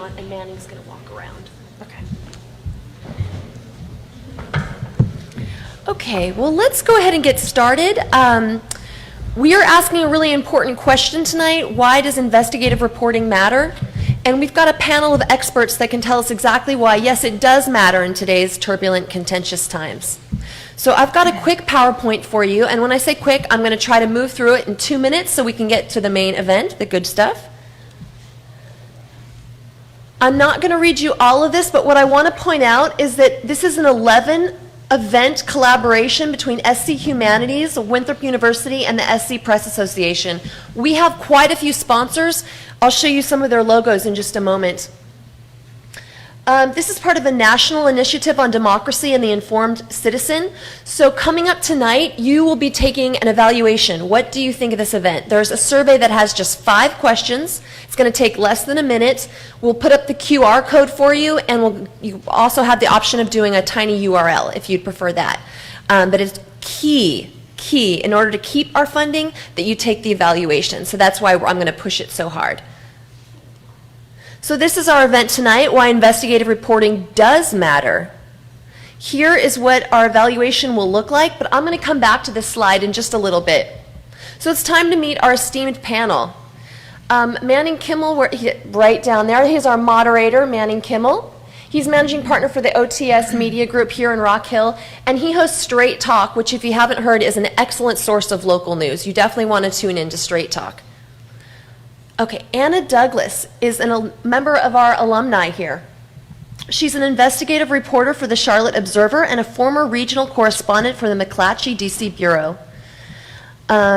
on, and Manning's going to walk around. Okay. Okay, well, let's go ahead and get started. We are asking a really important question tonight. Why does investigative reporting matter? And we've got a panel of experts that can tell us exactly why, yes, it does matter in today's turbulent, contentious times. So I've got a quick PowerPoint for you, and when I say quick, I'm going to try to move through it in 2 minutes so we can get to the main event, the good stuff. I'm not going to read you all of this, but what I want to point out is that this is an 11-event collaboration between SC Humanities, Winthrop University, and the SC Press Association. We have quite a few sponsors. I'll show you some of their logos in just a moment. This is part of a national initiative on democracy and the informed citizen. So coming up tonight, you will be taking an evaluation. What do you think of this event? There's a survey that has just 5 questions. It's going to take less than a minute. We'll put up the QR code for you, and you also have the option of doing a tiny URL if you'd prefer that. But it's key in order to keep our funding that you take the evaluation. So that's why I'm going to push it so hard. So this is our event tonight, why investigative reporting does matter. Here is what our evaluation will look like, but I'm going to come back to this slide in just a little bit. So it's time to meet our esteemed panel. Manning Kimmel, right down there, he's our moderator, Manning Kimmel. He's managing partner for the OTS Media Group here in Rock Hill, and he hosts Straight Talk, which if you haven't heard is an excellent source of local news. You definitely want to tune into Straight Talk. Okay, Anna Douglas is a member of our alumni here. She's an investigative reporter for the Charlotte Observer and a former regional correspondent for the McClatchy, D.C. Bureau.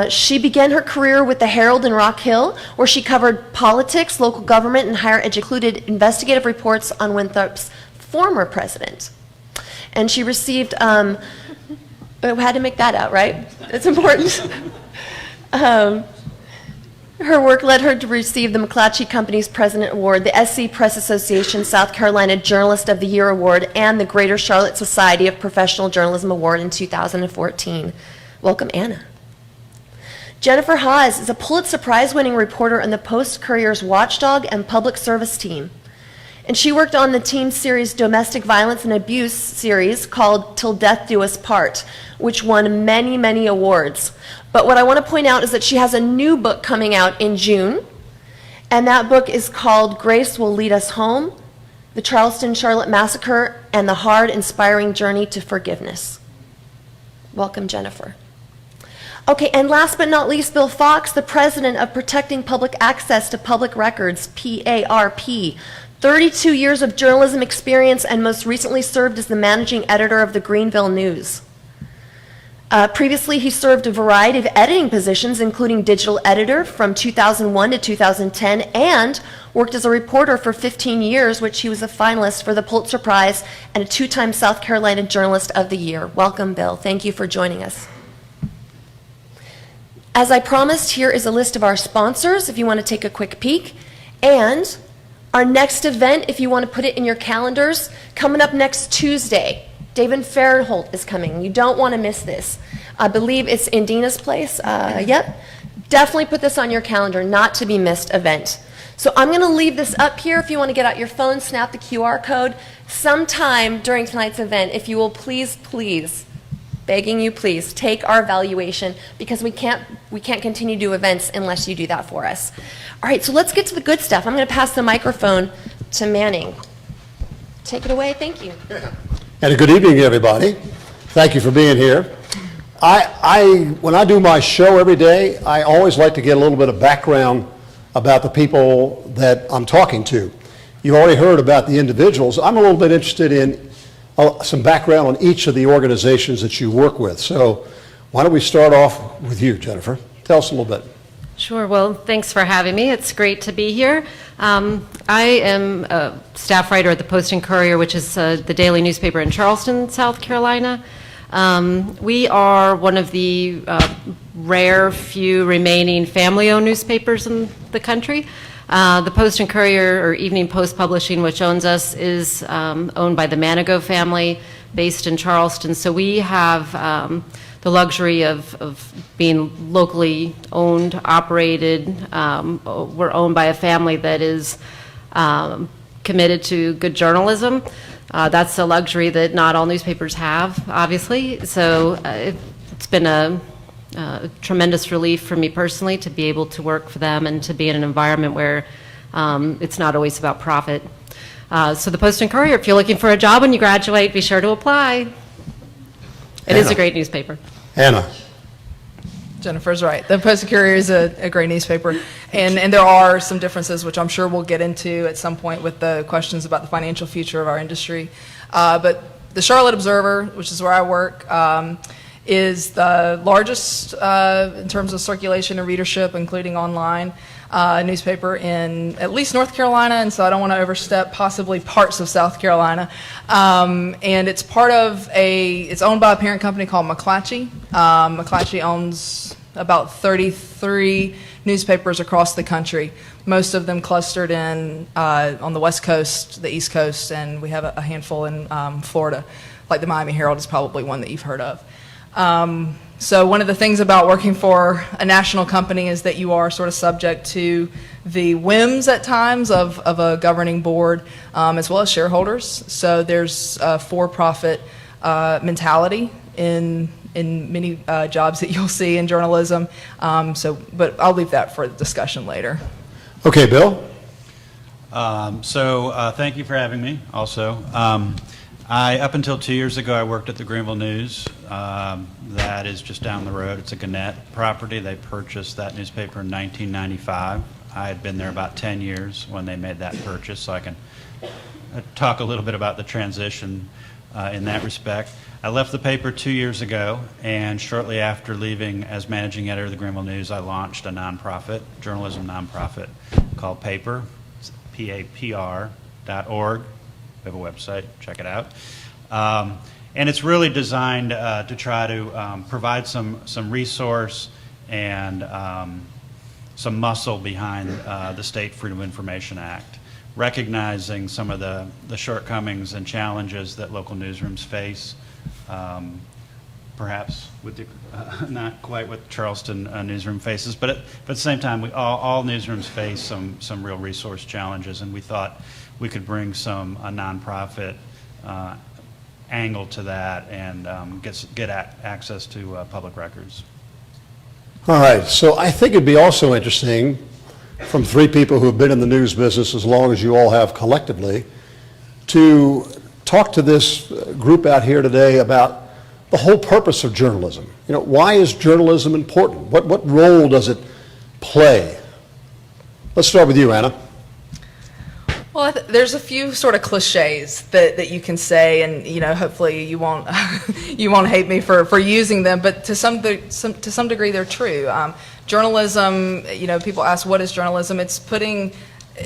She began her career with the Herald in Rock Hill, where she covered politics, local government, and higher education, included investigative reports on Winthrop's former president. And she received, we had to make that out, right? It's important. Her work led her to receive the McClatchy Company's President Award, the SC Press Association South Carolina Journalist of the Year Award, and the Greater Charlotte Society of Professional Journalism Award in 2014. Welcome, Anna. Jennifer Hawes is a Pulitzer Prize winning reporter on the Post Courier's Watchdog and Public Service team. And she worked on the teen series Domestic Violence and Abuse series called Till Death Do Us Part, which won many, many awards. But what I want to point out is that she has a new book coming out in June, and that book is called Grace Will Lead Us Home, The Charleston Charlotte Massacre and the Hard, Inspiring Journey to Forgiveness. Welcome, Jennifer. Okay, and last but not least, Bill Fox, the president of Protecting Public Access to Public Records, PARP. 32 years of journalism experience, and most recently served as the managing editor of the Greenville News. Previously, he served a variety of editing positions, including digital editor from 2001 to 2010, and worked as a reporter for 15 years, which he was a finalist for the Pulitzer Prize and a 2-time South Carolina Journalist of the Year. Welcome, Bill. Thank you for joining us. As I promised, here is a list of our sponsors, if you want to take a quick peek. And our next event, if you want to put it in your calendars, coming up next Tuesday. David Fairholt is coming. You don't want to miss this. I believe it's in Dina's place. Yep. Definitely put this on your calendar, not to be missed event. So I'm going to leave this up here. If you want to get out your phone, snap the QR code. Sometime during tonight's event, if you will please, begging you please, take our evaluation, because we can't continue to do events unless you do that for us. All right, so let's get to the good stuff. I'm going to pass the microphone to Manning. Take it away. Thank you. And a good evening, everybody. Thank you for being here. When I do my show every day, I always like to get a little bit of background about the people that I'm talking to. You've already heard about the individuals. I'm a little bit interested in some background on each of the organizations that you work with. So why don't we start off with you, Jennifer? Tell us a little bit. Sure. Well, thanks for having me. It's great to be here. I am a staff writer at the Post and Courier, which is the daily newspaper in Charleston, South Carolina. We are one of the rare few remaining family-owned newspapers in the country. The Post and Courier, or Evening Post Publishing, which owns us, is owned by the Manigault family, based in Charleston. So we have the luxury of being locally owned, operated. We're owned by a family that is committed to good journalism. That's a luxury that not all newspapers have, obviously. So it's been a tremendous relief for me personally to be able to work for them and to be in an environment where it's not always about profit. So the Post and Courier, if you're looking for a job when you graduate, be sure to apply. It is a great newspaper. Anna. Jennifer's right. The Post and Courier is a great newspaper, and there are some differences, which I'm sure we'll get into at some point with the questions about the financial future of our industry. But the Charlotte Observer, which is where I work, is the largest in terms of circulation and readership, including online, newspaper in at least North Carolina, and so I don't want to overstep possibly parts of South Carolina. And it's it's owned by a parent company called McClatchy. McClatchy owns about 33 newspapers across the country, most of them clustered in on the West Coast, the East Coast, and we have a handful in Florida. Like the Miami Herald is probably one that you've heard of. So one of the things about working for a national company is that you are sort of subject to the whims at times of a governing board, as well as shareholders. So there's a for-profit mentality in many jobs that you'll see in journalism. But I'll leave that for the discussion later. Okay, Bill. Thank you for having me also. Up until 2 years ago, I worked at the Greenville News. That is just down the road. It's a Gannett property. They purchased that newspaper in 1995. I had been there about 10 years when they made that purchase, so I can talk a little bit about the transition in that respect. I left the paper 2 years ago, and shortly after leaving as managing editor of the Greenville News, I launched a nonprofit, journalism nonprofit called PAPR. It's PAPR.org. We have a website, check it out. And it's really designed to try to provide some resource and some muscle behind the State Freedom of Information Act, recognizing some of the shortcomings and challenges that local newsrooms face, perhaps with not quite what Charleston newsroom faces, but at the same time, all newsrooms face some real resource challenges, and we thought we could bring a nonprofit angle to that and get access to public records. All right, so I think it'd be also interesting, from three people who have been in the news business as long as you all have collectively, to talk to this group out here today about the whole purpose of journalism. You know, why is journalism important? What role does it play? Let's start with you, Anna. Well, there's a few sort of cliches that you can say, and hopefully you won't you won't hate me for using them. But to some degree, they're true. Journalism, people ask, what is journalism? It's putting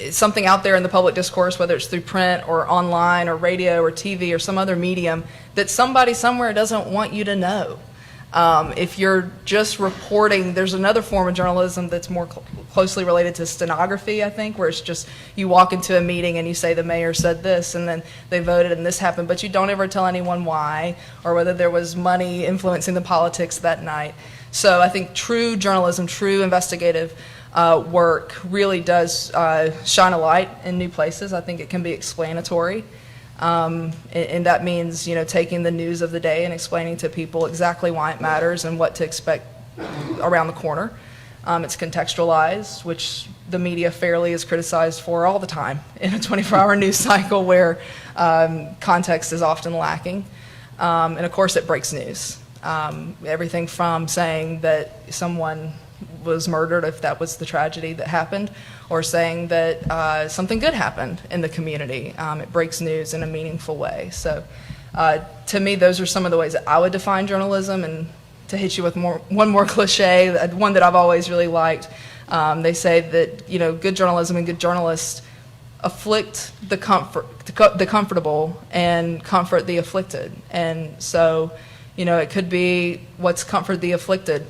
something out there in the public discourse, whether it's through print or online or radio or TV or some other medium, that somebody somewhere doesn't want you to know. If you're just reporting, there's another form of journalism that's more closely related to stenography, I think, where it's just you walk into a meeting and you say the mayor said this and then they voted and this happened, but you don't ever tell anyone why or whether there was money influencing the politics that night. So I think true journalism, true investigative work really does shine a light in new places. I think it can be explanatory. And that means, taking the news of the day and explaining to people exactly why it matters and what to expect around the corner. It's contextualized, which the media fairly is criticized for all the time in a 24-hour news cycle where context is often lacking. And of course, it breaks news. Everything from saying that someone was murdered, if that was the tragedy that happened, or saying that something good happened in the community. It breaks news in a meaningful way. So to me, those are some of the ways that I would define journalism. And to hit you with one more cliche, one that I've always really liked, they say that good journalism and good journalists afflict the comfortable and comfort the afflicted. And so, it could be what's comfort the afflicted.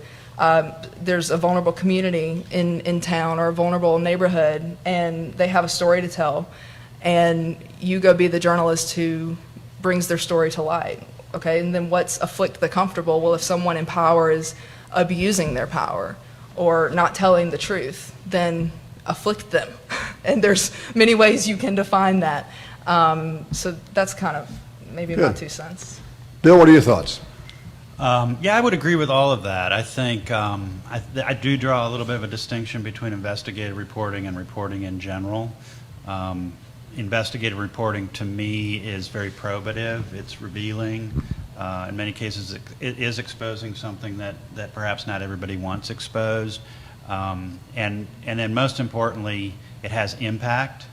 There's a vulnerable community in town or a vulnerable neighborhood, and they have a story to tell, and you go be the journalist who brings their story to light. Okay, and then what's afflict the comfortable? Well, if someone in power is abusing their power or not telling the truth, then afflict them. And there's many ways you can define that. So that's kind of maybe my Good. 2 cents. Bill, what are your thoughts? Yeah, I would agree with all of that. I think I do draw a little bit of a distinction between investigative reporting and reporting in general. Investigative reporting, to me, is very probative. It's revealing. In many cases, it is exposing something that perhaps not everybody wants exposed. And then most importantly, it has impact.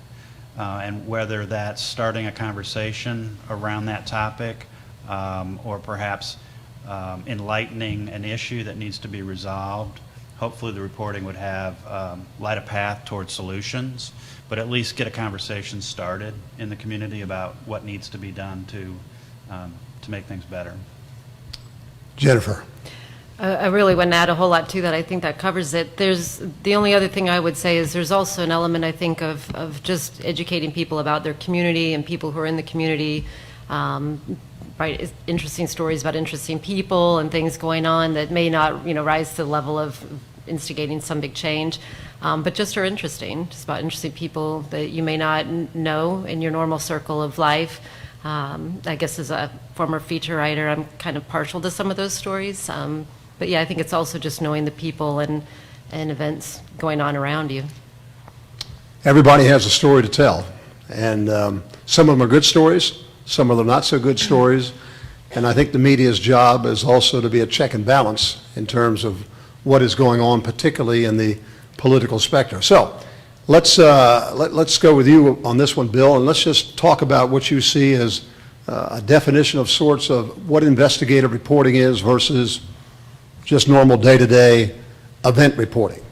And whether that's starting a conversation around that topic or perhaps enlightening an issue that needs to be resolved, hopefully the reporting would have light a path towards solutions, but at least get a conversation started in the community about what needs to be done to make things better. Jennifer. I really wouldn't add a whole lot to that. I think that covers it. The only other thing I would say is there's also an element, I think, of just educating people about their community and people who are in the community, right? Interesting stories about interesting people and things going on that may not, rise to the level of instigating some big change, but just are interesting, just about interesting people that you may not know in your normal circle of life. I guess as a former feature writer, I'm kind of partial to some of those stories. But yeah, I think it's also just knowing the people and events going on around you. Everybody has a story to tell, and some of them are good stories, some of them not so good stories, and I think the media's job is also to be a check and balance in terms of what is going on, particularly in the political spectrum. So let's go with you on this one, Bill, and let's just talk about what you see as a definition of sorts of what investigative reporting is versus just normal day-to-day event reporting.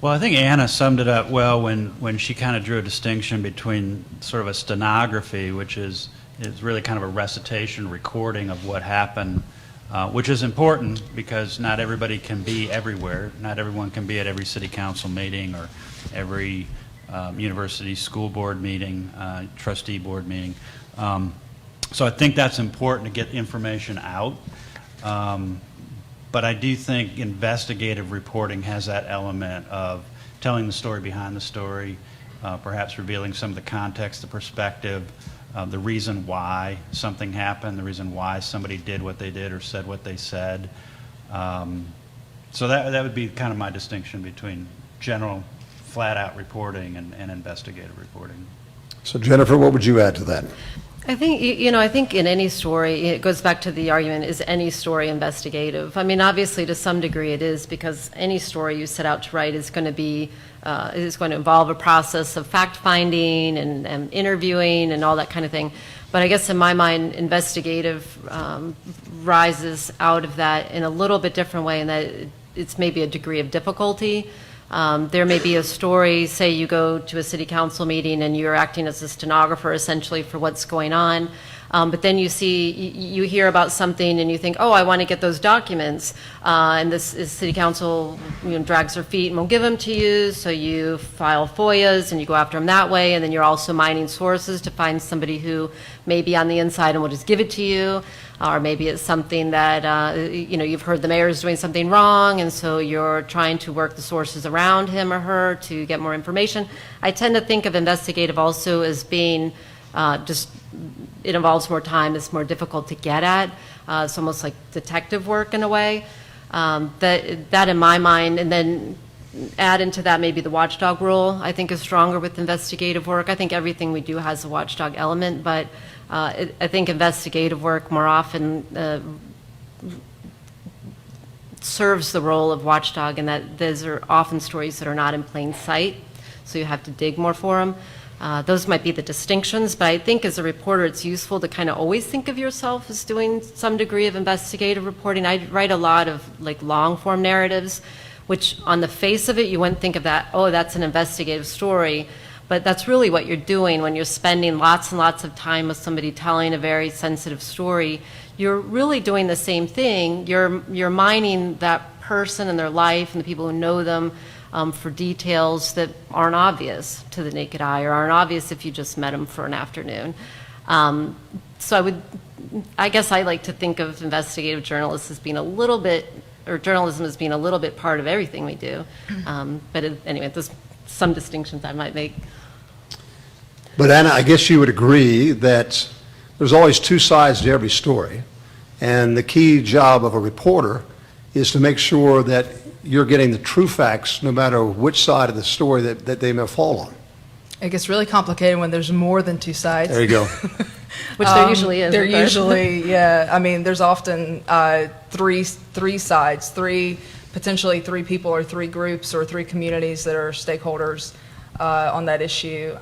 Well, I think Anna summed it up well when she kind of drew a distinction between sort of a stenography, which is really kind of a recitation, recording of what happened, which is important because not everybody can be everywhere. Not everyone can be at every city council meeting or every university school board meeting, trustee board meeting. So I think that's important to get information out. But I do think investigative reporting has that element of telling the story behind the story, perhaps revealing some of the context, the perspective, the reason why something happened, the reason why somebody did what they did or said what they said. So that would be kind of my distinction between general, flat-out reporting and investigative reporting. So Jennifer, what would you add to that? I think, I think in any story, it goes back to the argument, is any story investigative? I mean, obviously, to some degree it is, because any story you set out to write is going to involve a process of fact-finding and interviewing and all that kind of thing. But I guess in my mind, investigative rises out of that in a little bit different way, in that it's maybe a degree of difficulty. There may be a story, say you go to a city council meeting and you're acting as a stenographer essentially for what's going on, but then you hear about something and you think, oh, I want to get those documents, and this city council drags their feet and won't give them to you, so you file FOIAs and you go after them that way, and then you're also mining sources to find somebody who may be on the inside and will just give it to you. Or maybe it's something that, you've heard the mayor's doing something wrong, and so you're trying to work the sources around him or her to get more information. I tend to think of investigative also as being it involves more time, it's more difficult to get at. It's almost like detective work in a way. That in my mind, and then add into that maybe the watchdog role, I think is stronger with investigative work. I think everything we do has a watchdog element, but I think investigative work more often serves the role of watchdog, in that those are often stories that are not in plain sight, so you have to dig more for them. Those might be the distinctions, but I think as a reporter it's useful to kind of always think of yourself as doing some degree of investigative reporting. I write a lot of long form narratives, which on the face of it you wouldn't think of that, oh, that's an investigative story. But that's really what you're doing when you're spending lots and lots of time with somebody telling a very sensitive story. You're really doing the same thing. You're mining that person and their life and the people who know them for details that aren't obvious to the naked eye, or aren't obvious if you just met them for an afternoon. So I guess I like to think of investigative journalists as being a little bit or journalism as being a little bit part of everything we do. Anyway, there's some distinctions I might make. But Anna, I guess you would agree that there's always two sides to every story, and the key job of a reporter is to make sure that you're getting the true facts no matter which side of the story that they may fall on. It gets really complicated when there's more than two sides. There you go. Which there usually is. There of course. usually, yeah. I mean, there's often three sides, potentially three people or three groups or three communities that are stakeholders on that issue.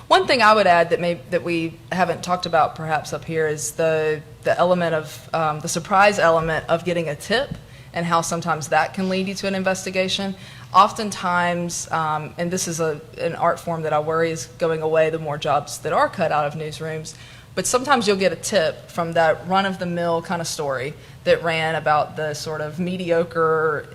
One thing I would add that we haven't talked about perhaps up here is the element of the surprise element of getting a tip and how sometimes that can lead you to an investigation. Oftentimes, and this is an art form that I worry is going away the more jobs that are cut out of newsrooms, but sometimes you'll get a tip from that run-of-the-mill kind of story that ran about the sort of mediocre,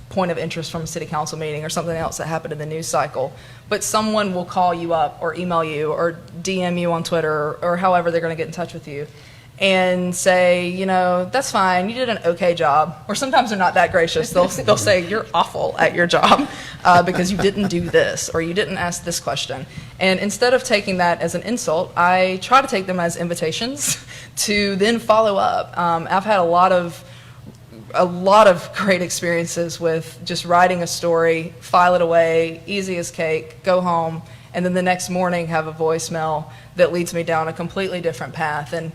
point of interest from a city council meeting or something else that happened in the news cycle. But someone will call you up or email you or DM you on Twitter or however they're going to get in touch with you and say, that's fine, you did an okay job. Or sometimes they're not that gracious. They'll say, you're awful at your job because you didn't do this or you didn't ask this question. And instead of taking that as an insult, I try to take them as invitations to then follow up. I've had a lot of great experiences with just writing a story, file it away, easy as cake, go home, and then the next morning have a voicemail that leads me down a completely different path. And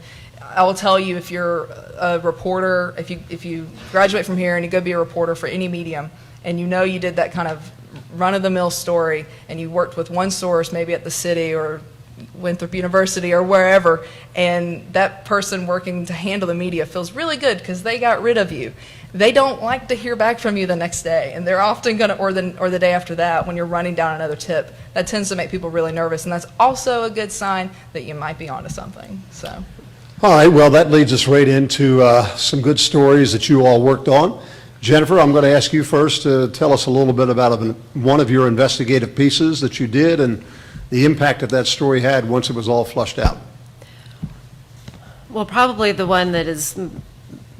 I will tell you, if you're a reporter, if you graduate from here and you go be a reporter for any medium, and you did that kind of run-of-the-mill story, and you worked with one source, maybe at the city or Winthrop University or wherever, and that person working to handle the media feels really good because they got rid of you. They don't like to hear back from you the next day, and they're often going to, or the day after that when you're running down another tip. That tends to make people really nervous, and that's also a good sign that you might be onto something. So. All right, well, that leads us right into some good stories that you all worked on. Jennifer, I'm going to ask you first to tell us a little bit about one of your investigative pieces that you did and the impact that story had once it was all flushed out. Well, probably the one that is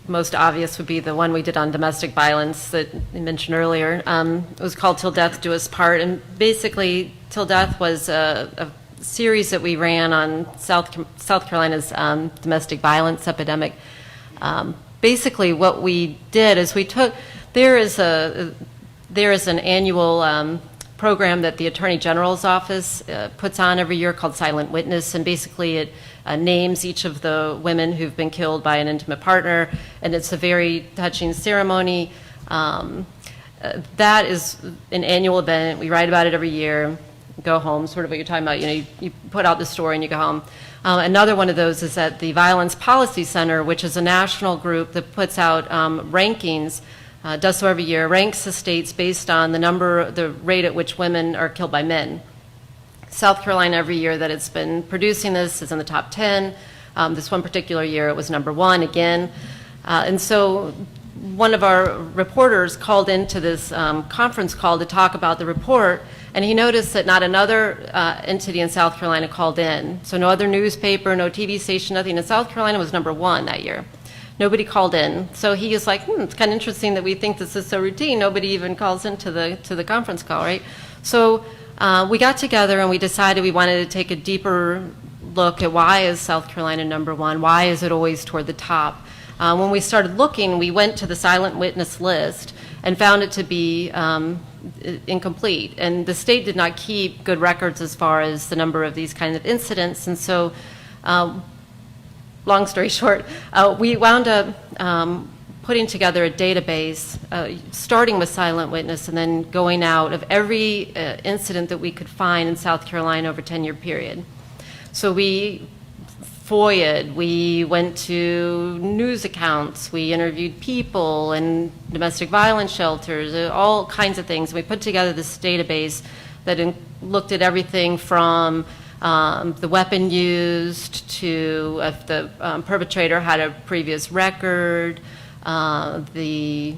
most obvious would be the one we did on domestic violence that you mentioned earlier. It was called Till Death Do Us Part, and basically Till Death was a series that we ran on South Carolina's domestic violence epidemic. Basically what we did is there is an annual program that the Attorney General's office puts on every year called Silent Witness, and basically it names each of the women who've been killed by an intimate partner, and it's a very touching ceremony. That is an annual event. We write about it every year, go home, sort of what you're talking about. You put out the story and you go home. Another one of those is at the Violence Policy Center, which is a national group that puts out rankings, does so every year, ranks the states based on the rate at which women are killed by men. South Carolina, every year that it's been producing this, is in the top 10. This one particular year, it was number 1 again. And so one of our reporters called into this conference call to talk about the report, and he noticed that not another entity in South Carolina called in. So no other newspaper, no TV station, nothing. And South Carolina was number 1 that year. Nobody called in. So he was like, it's kind of interesting that we think this is so routine. Nobody even calls into the conference call, right? So we got together and we decided we wanted to take a deeper look at why is South Carolina number 1? Why is it always toward the top? When we started looking, we went to the silent witness list and found it to be incomplete. And the state did not keep good records as far as the number of these kinds of incidents. And so, long story short, we wound up putting together a database, starting with silent witness and then going out of every incident that we could find in South Carolina over a 10-year period. So we FOIA'd, we went to news accounts, we interviewed people and domestic violence shelters, all kinds of things. We put together this database that looked at everything from the weapon used to if the perpetrator had a previous record, the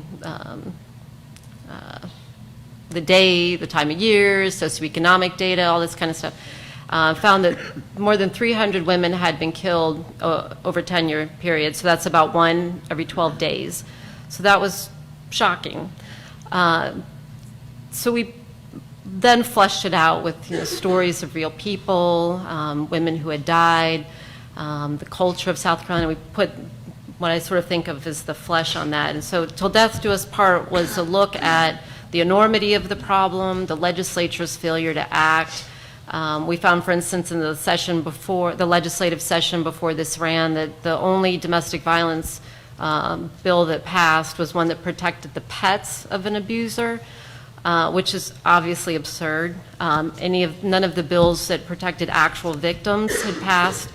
day, the time of year, socioeconomic data, all this kind of stuff. found that more than 300 women had been killed over a 10-year period. So that's about 1 every 12 days. So that was shocking. So we then fleshed it out with stories of real people, women who had died, the culture of South Carolina. We put what I sort of think of as the flesh on that. And so Till Death Do Us Part was a look at the enormity of the problem, the legislature's failure to act. We found, for instance, in the session before, the legislative session before this ran, that the only domestic violence bill that passed was one that protected the pets of an abuser, which is obviously absurd. None of the bills that protected actual victims had passed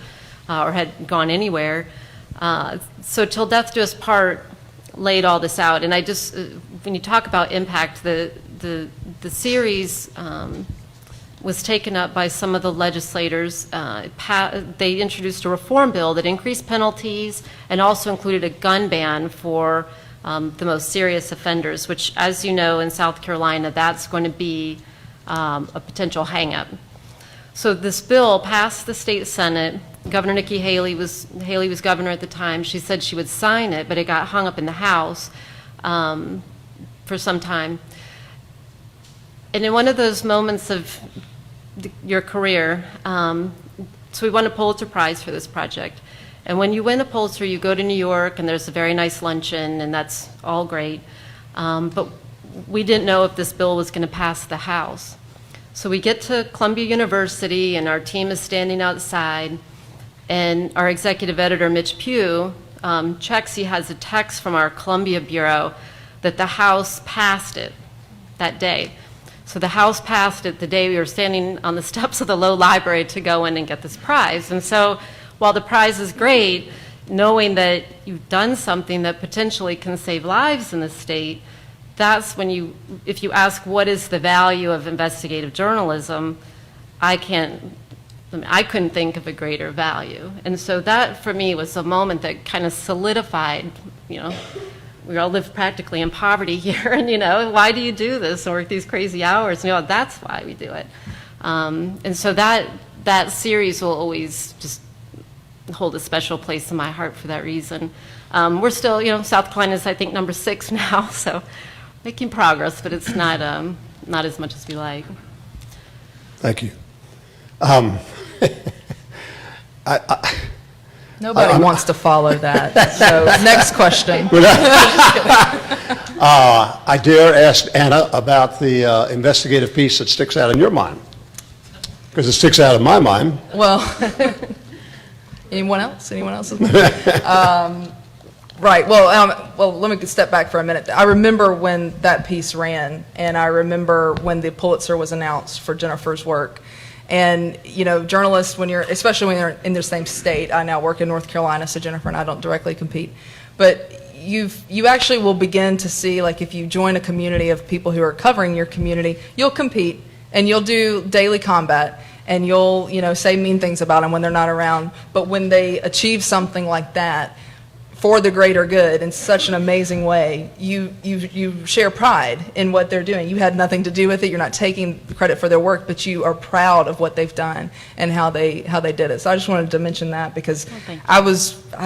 or had gone anywhere. So Till Death Do Us Part laid all this out. And I just, when you talk about impact, the series was taken up by some of the legislators. They introduced a reform bill that increased penalties and also included a gun ban for the most serious offenders, which, as you know, in South Carolina, that's going to be a potential hang-up. So this bill passed the state Senate. Governor Nikki Haley was governor at the time. She said she would sign it, but it got hung up in the House for some time. And in one of those moments of your career, so we won a Pulitzer Prize for this project. And when you win a Pulitzer, you go to New York, and there's a very nice luncheon, and that's all great. But we didn't know if this bill was going to pass the House. So we get to Columbia University, and our team is standing outside, and our executive editor, Mitch Pugh, checks. He has a text from our Columbia Bureau that the House passed it that day. So the House passed it the day we were standing on the steps of the Low Library to go in and get this prize. And so while the prize is great, knowing that you've done something that potentially can save lives in the state, that's when if you ask what is the value of investigative journalism, I couldn't think of a greater value. And so that, for me, was a moment that kind of solidified, we all live practically in poverty here, and why do you do this and work these crazy hours? That's why we do it. And so that series will always just hold a special place in my heart for that reason. We're still, South Carolina is, I think, number 6 now, so making progress, but it's not as much as we like. Thank you. Nobody wants to follow that. So next question. I dare ask Anna about the investigative piece that sticks out in your mind, because it sticks out in my mind. Well, anyone else? Anyone else? Right. Well, let me step back for a minute. I remember when that piece ran, and I remember when the Pulitzer was announced for Jennifer's work. And, journalists, especially when you're in the same state, I now work in North Carolina, so Jennifer and I don't directly compete, but you actually will begin to see, like, if you join a community of people who are covering your community, you'll compete, and you'll do daily combat, and you'll, say mean things about them when they're not around. But when they achieve something like that, for the greater good in such an amazing way, you share pride in what they're doing. You had nothing to do with it. You're not taking credit for their work, but you are proud of what they've done and how they did it. So I just wanted to mention that because I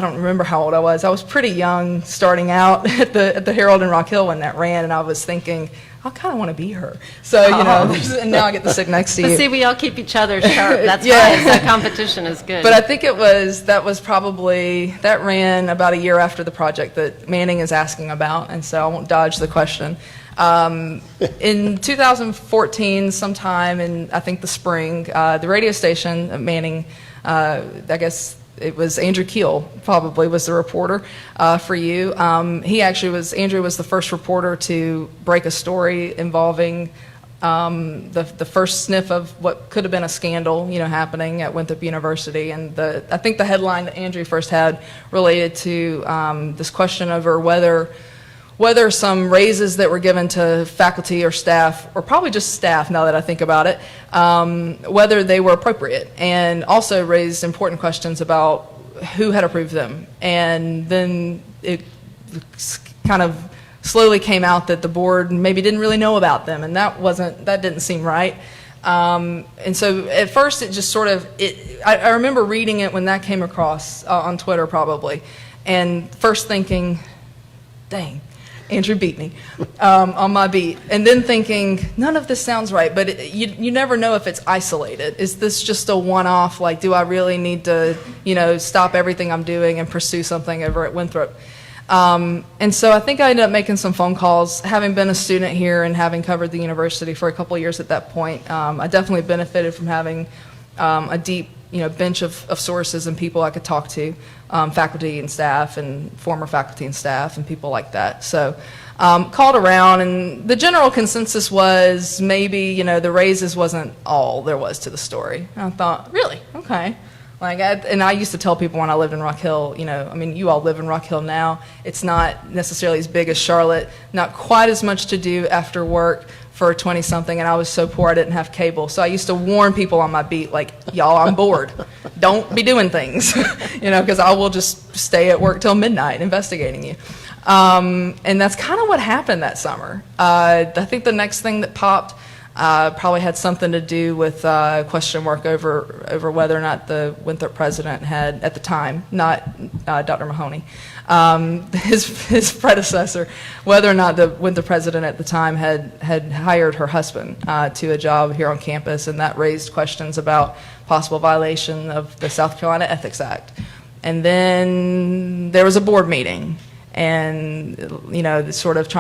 don't remember how old I was. I was pretty young starting out at the Herald in Rock Hill when that ran, and I was thinking, I kind of want to be her. So, and now I get to sit next to you. See, we all keep each other sharp. That's Yeah. why that competition is good. But I think that ran about a year after the project that Manning is asking about, and so I won't dodge the question. In 2014, sometime in, I think, the spring, the radio station at Manning, I guess it was Andrew Keel probably was the reporter for you. Andrew was the first reporter to break a story involving the first sniff of what could have been a scandal, happening at Winthrop University. And I think the headline that Andrew first had related to this question over whether some raises that were given to faculty or staff, or probably just staff now that I think about it, whether they were appropriate, and also raised important questions about who had approved them. And then it kind of slowly came out that the board maybe didn't really know about them, and that didn't seem right. And so at first it just sort of, I remember reading it when that came across on Twitter probably, and first thinking, dang, Andrew beat me on my beat. And then thinking, none of this sounds right, but you never know if it's isolated. Is this just a one-off, like, do I really need to, stop everything I'm doing and pursue something over at Winthrop? And so I think I ended up making some phone calls. Having been a student here and having covered the university for a couple of years at that point, I definitely benefited from having a deep bench of sources and people I could talk to, faculty and staff and former faculty and staff and people like that. So called around, and the general consensus was maybe, the raises wasn't all there was to the story. And I thought, really? Okay. And I used to tell people when I lived in Rock Hill, you all live in Rock Hill now. It's not necessarily as big as Charlotte, not quite as much to do after work for a 20-something, and I was so poor I didn't have cable. So I used to warn people on my beat, like, y'all, I'm bored. Don't be doing things, because I will just stay at work till midnight investigating you. And that's kind of what happened that summer. I think the next thing that popped probably had something to do with question mark over whether or not the Winthrop president had, at the time, not Dr. Mahoney, his predecessor, whether or not the Winthrop president at the time had hired her husband to a job here on campus, and that raised questions about possible violation of the South Carolina Ethics Act. And then there was a board meeting, and sort of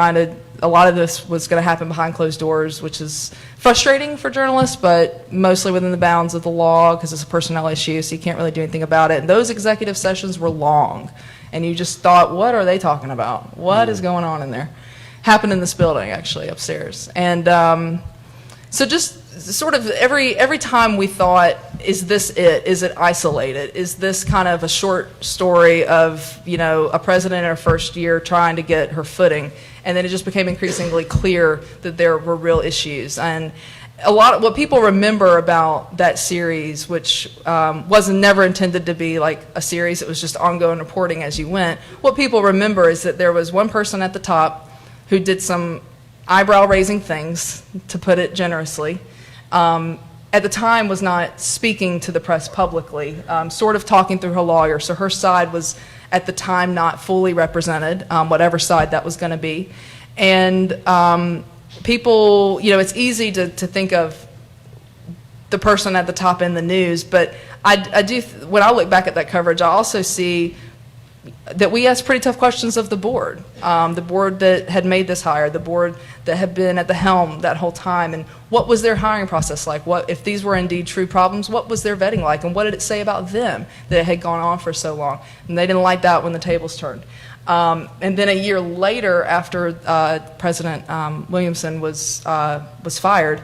a lot of this was going to happen behind closed doors, which is frustrating for journalists, but mostly within the bounds of the law because it's a personnel issue, so you can't really do anything about it. And those executive sessions were long, and you just thought, what are they talking about? What is going on in there? Happened in this building, actually, upstairs. And so just sort of every time we thought, is this it? Is it isolated? Is this kind of a short story of, a president in her first year trying to get her footing? And then it just became increasingly clear that there were real issues. And a lot of what people remember about that series, which was never intended to be like a series, it was just ongoing reporting as you went. What people remember is that there was one person at the top who did some eyebrow-raising things, to put it generously. At the time was not speaking to the press publicly, sort of talking through her lawyer. So her side was at the time not fully represented, whatever side that was going to be. And people, it's easy to think of the person at the top in the news, but I do, when I look back at that coverage, I also see that we asked pretty tough questions of the board that had made this hire, the board that had been at the helm that whole time, and what was their hiring process like? What, if these were indeed true problems, what was their vetting like, and what did it say about them that it had gone on for so long? And they didn't like that when the tables turned. And then a year later, after President Williamson was fired,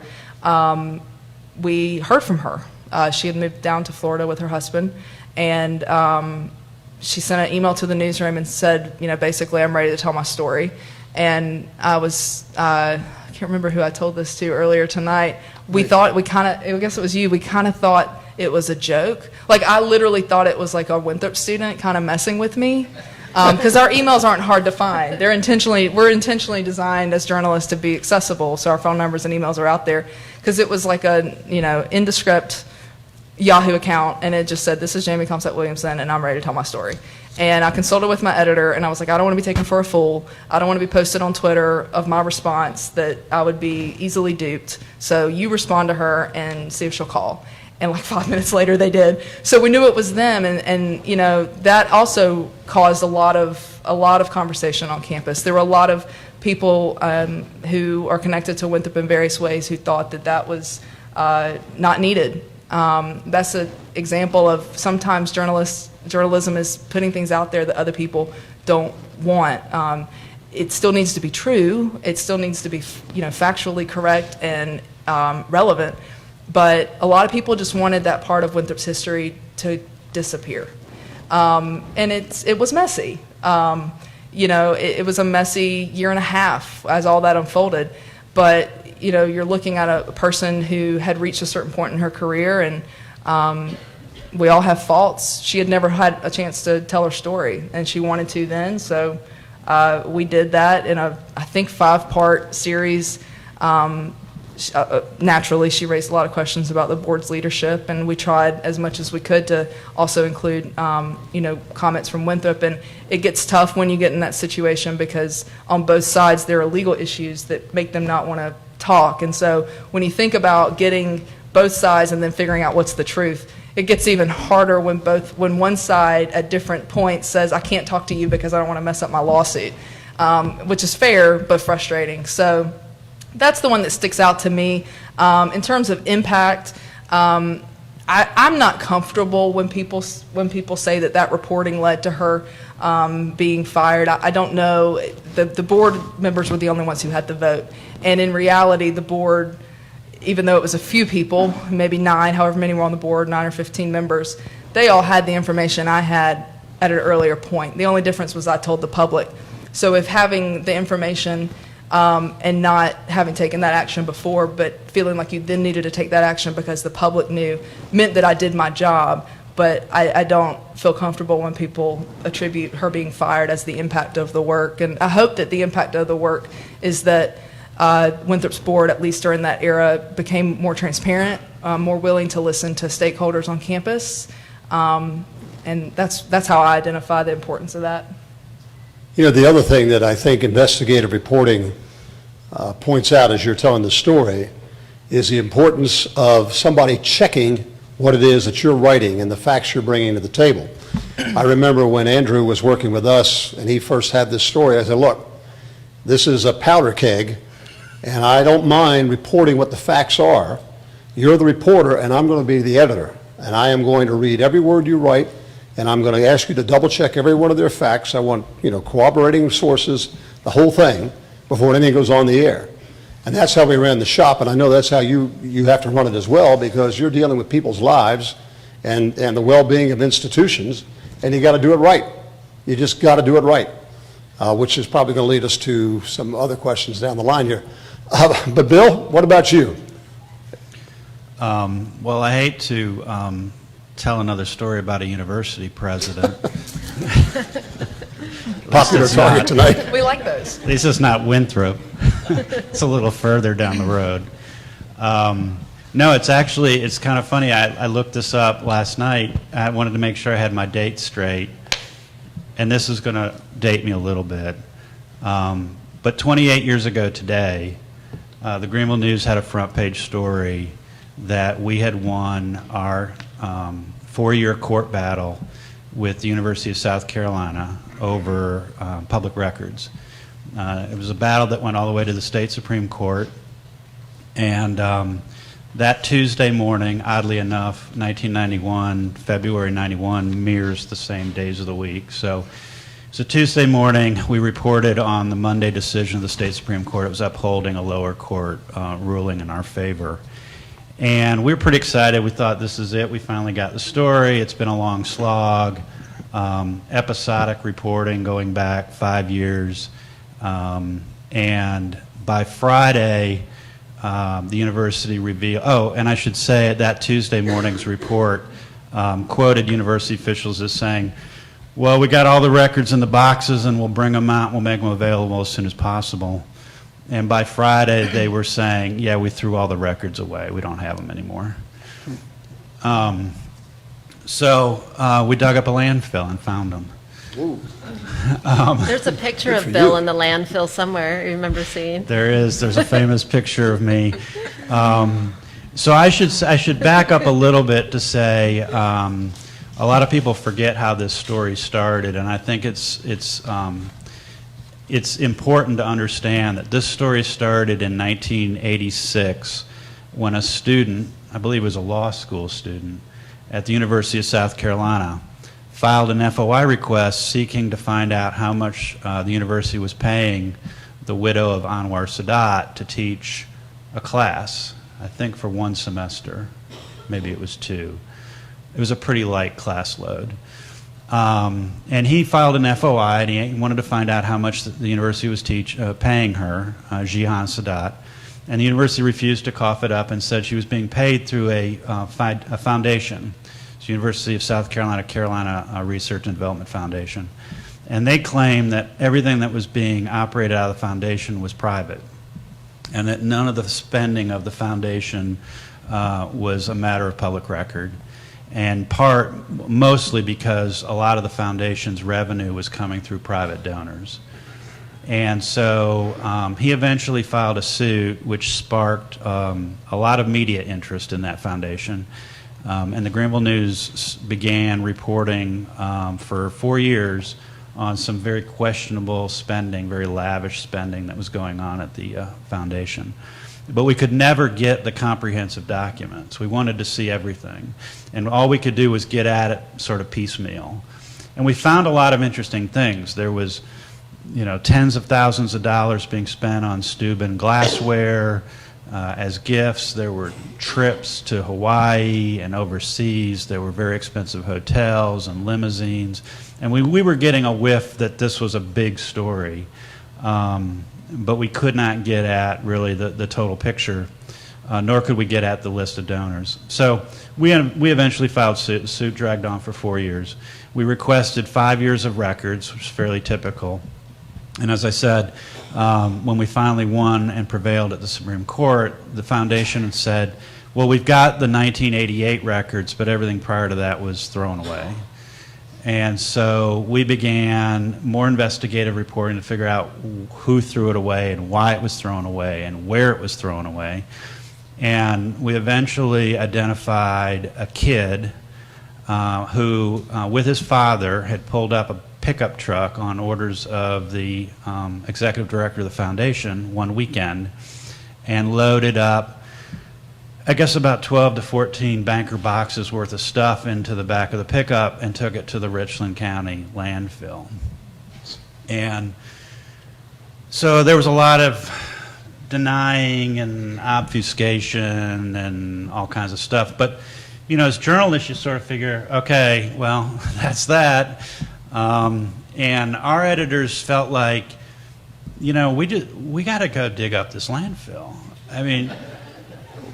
we heard from her. She had moved down to Florida with her husband, and she sent an email to the newsroom and said, basically, I'm ready to tell my story. And I can't remember who I told this to earlier tonight. I guess it was you, we kind of thought it was a joke. Like, I literally thought it was like a Winthrop student kind of messing with me. Because our emails aren't hard to find. We're intentionally designed as journalists to be accessible, so our phone numbers and emails are out there. Because it was like a, indescript Yahoo account, and it just said, this is Jamie Comstock Williamson, and I'm ready to tell my story. And I consulted with my editor, and I was like, I don't want to be taken for a fool. I don't want to be posted on Twitter of my response that I would be easily duped. So you respond to her and see if she'll call. And like 5 minutes later, they did. So we knew it was them, and that also caused a lot of conversation on campus. There were a lot of people who are connected to Winthrop in various ways who thought that was not needed. That's an example of sometimes journalism is putting things out there that other people don't want. It still needs to be true. It still needs to be, factually correct and relevant. But a lot of people just wanted that part of Winthrop's history to disappear. And it was messy. It was a messy year and a half as all that unfolded. But you're looking at a person who had reached a certain point in her career, and we all have faults. She had never had a chance to tell her story, and she wanted to then, so we did that in I think 5-part series. naturally, she raised a lot of questions about the board's leadership, and we tried as much as we could to also include, comments from Winthrop. And it gets tough when you get in that situation because on both sides there are legal issues that make them not want to talk. And so when you think about getting both sides and then figuring out what's the truth, it gets even harder when one side at different points says, I can't talk to you because I don't want to mess up my lawsuit, which is fair but frustrating. So that's the one that sticks out to me. In terms of impact, I'm not comfortable when people say that reporting led to her being fired. I don't know. The board members were the only ones who had the vote. And in reality, the board, even though it was a few people, maybe 9, however many were on the board, 9 or 15 members, they all had the information I had at an earlier point. The only difference was I told the public. So if having the information and not having taken that action before, but feeling like you then needed to take that action because the public knew, meant that I did my job. But I don't feel comfortable when people attribute her being fired as the impact of the work. And I hope that the impact of the work is that Winthrop's board, at least during that era, became more transparent, more willing to listen to stakeholders on campus. And that's how I identify the importance of that. The other thing that I think investigative reporting points out as you're telling the story is the importance of somebody checking what it is that you're writing and the facts you're bringing to the table. I remember when Andrew was working with us and he first had this story, I said, look, this is a powder keg, and I don't mind reporting what the facts are. You're the reporter, and I'm going to be the editor, and I am going to read every word you write, and I'm going to ask you to double check every one of their facts. I want, corroborating sources, the whole thing, before anything goes on the air. And that's how we ran the shop, and I know that's how you have to run it as well, because you're dealing with people's lives and the well-being of institutions, and you got to do it right. You just got to do it right, which is probably going to lead us to some other questions down the line here. But Bill, what about you? Well, I hate to tell another story about a university president. Popular target tonight. We like those. At least it's not Winthrop. It's a little further down the road. No, it's kind of funny. I looked this up last night. I wanted to make sure I had my dates straight. And this is going to date me a little bit. But 28 years ago today, the Greenville News had a front page story that we had won our 4-year court battle with the University of South Carolina over public records. It was a battle that went all the way to the state Supreme Court. And that Tuesday morning, oddly enough, 1991, February 91, mirrors the same days of the week. So Tuesday morning, we reported on the Monday decision of the state Supreme Court. It was upholding a lower court ruling in our favor. And we were pretty excited. We thought, this is it. We finally got the story. It's been a long slog. Episodic reporting going back 5 years. And by Friday, the university revealed, and I should say that Tuesday morning's report quoted university officials as saying, well, we got all the records in the boxes and we'll bring them out, we'll make them available as soon as possible. And by Friday, they were saying, yeah, we threw all the records away. We don't have them anymore. So we dug up a landfill and found them. There's a picture of Bill in the landfill somewhere. You remember seeing? There's a famous picture of me. So I should back up a little bit to say a lot of people forget how this story started, and I think it's important to understand that this story started in 1986 when a student, I believe it was a law school student, at the University of South Carolina filed an FOI request seeking to find out how much the university was paying the widow of Anwar Sadat to teach a class, I think for 1 semester, maybe it was 2. It was a pretty light class load. And he filed an FOI, and he wanted to find out how much the university was paying her, Jihan Sadat. And the university refused to cough it up and said she was being paid through a foundation. It's the University of South Carolina, Carolina Research and Development Foundation. And they claimed that everything that was being operated out of the foundation was private. and that none of the spending of the foundation was a matter of public record, and mostly because a lot of the foundation's revenue was coming through private donors. And so he eventually filed a suit which sparked a lot of media interest in that foundation. And the Greenville News began reporting for 4 years on some very questionable spending, very lavish spending that was going on at the foundation. But we could never get the comprehensive documents. We wanted to see everything. And all we could do was get at it sort of piecemeal. And we found a lot of interesting things. There was, tens of thousands of dollars being spent on Steuben glassware as gifts. There were trips to Hawaii and overseas. There were very expensive hotels and limousines. And we were getting a whiff that this was a big story. But we could not get at really the total picture, nor could we get at the list of donors. So we eventually filed suit. The suit dragged on for 4 years. We requested 5 years of records, which is fairly typical. And as I said, when we finally won and prevailed at the Supreme Court, the foundation said, well, we've got the 1988 records, but everything prior to that was thrown away. And so we began more investigative reporting to figure out who threw it away and why it was thrown away and where it was thrown away. And we eventually identified a kid who, with his father, had pulled up a pickup truck on orders of the executive director of the foundation one weekend and loaded up, I guess, about 12 to 14 banker boxes worth of stuff into the back of the pickup and took it to the Richland County landfill. And so there was a lot of denying and obfuscation and all kinds of stuff. But, as journalists, you sort of figure, okay, well, that's that. And our editors felt like, we got to go dig up this landfill. I mean,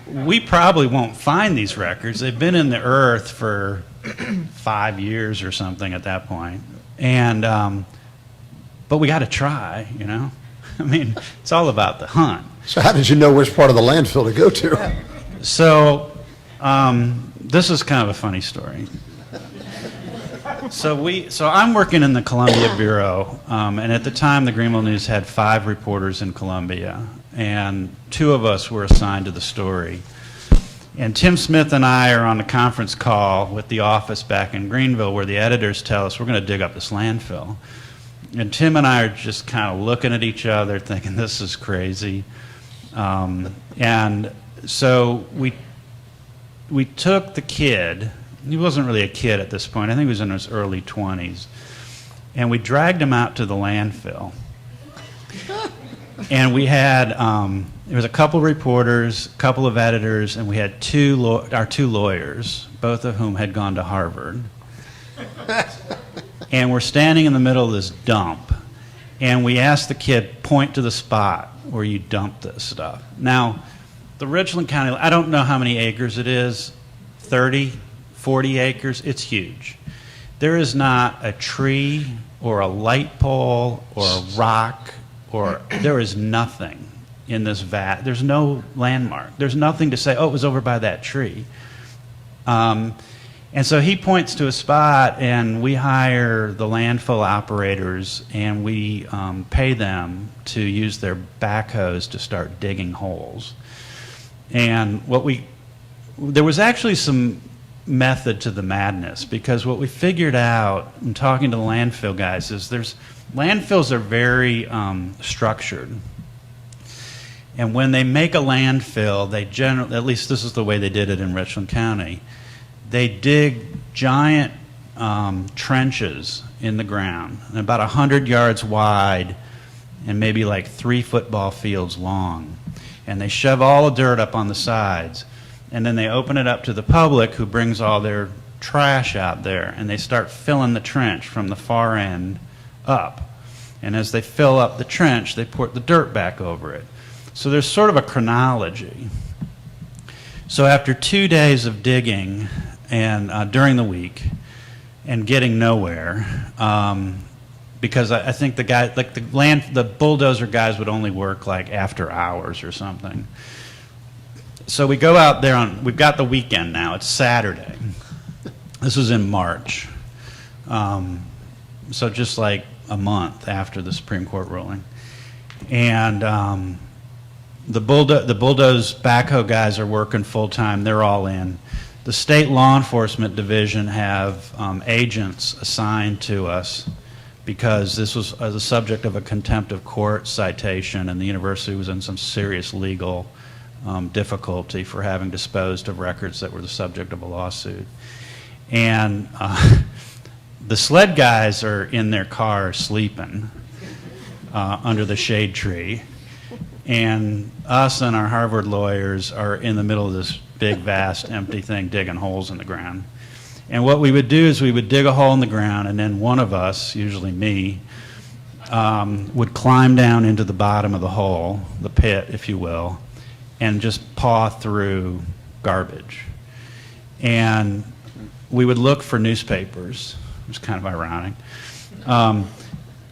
we probably won't find these records. They've been in the earth for 5 years or something at that point. And, but we got to try, I mean, it's all about the hunt. So how did you know which part of the landfill to go to? So this is kind of a funny story. So I'm working in the Columbia Bureau, and at the time the Greenville News had 5 reporters in Columbia, and 2 of us were assigned to the story. And Tim Smith and I are on a conference call with the office back in Greenville where the editors tell us we're going to dig up this landfill. And Tim and I are just kind of looking at each other thinking this is crazy. And so we took the kid. He wasn't really a kid at this point. I think he was in his early 20s. And we dragged him out to the landfill. And we had, there was a couple reporters, a couple of editors, and we had our two lawyers, both of whom had gone to Harvard. And we're standing in the middle of this dump. And we asked the kid, point to the spot where you dumped this stuff. Now, the Richland County, I don't know how many acres it is, 30, 40 acres, it's huge. There is not a tree or a light pole or a rock there is nothing in this vat. There's no landmark. There's nothing to say, oh, it was over by that tree. And so he points to a spot, and we hire the landfill operators, and we pay them to use their backhoes to start digging holes. And there was actually some method to the madness, because what we figured out in talking to the landfill guys is landfills are very structured. And when they make a landfill, they generally, at least this is the way they did it in Richland County, they dig giant trenches in the ground, about 100 yards wide and maybe like 3 football fields long. And they shove all the dirt up on the sides. And then they open it up to the public, who brings all their trash out there, and they start filling the trench from the far end up. And as they fill up the trench, they put the dirt back over it. So there's sort of a chronology. So after 2 days of digging and during the week and getting nowhere, because I think the guy, like the bulldozer guys would only work like after hours or something. So we go out there we've got the weekend now, it's Saturday. This was in March. So just like a month after the Supreme Court ruling. And the bulldoze backhoe guys are working full time, they're all in. The state law enforcement division have agents assigned to us because this was the subject of a contempt of court citation, and the university was in some serious legal difficulty for having disposed of records that were the subject of a lawsuit. And the sled guys are in their car sleeping under the shade tree, and us and our Harvard lawyers are in the middle of this big, vast, empty thing digging holes in the ground. And what we would do is we would dig a hole in the ground, and then one of us, usually me, would climb down into the bottom of the hole, the pit, if you will, and just paw through garbage. And we would look for newspapers. It was kind of ironic.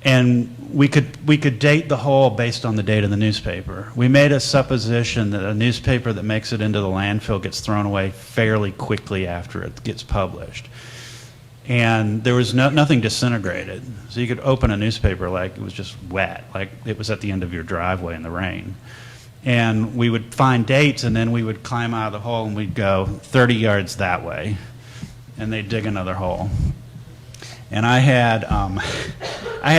And we could date the hole based on the date of the newspaper. We made a supposition that a newspaper that makes it into the landfill gets thrown away fairly quickly after it gets published. And there was nothing disintegrated. So you could open a newspaper like it was just wet, like it was at the end of your driveway in the rain. And we would find dates, and then we would climb out of the hole and we'd go 30 yards that way, and they'd dig another hole. And I had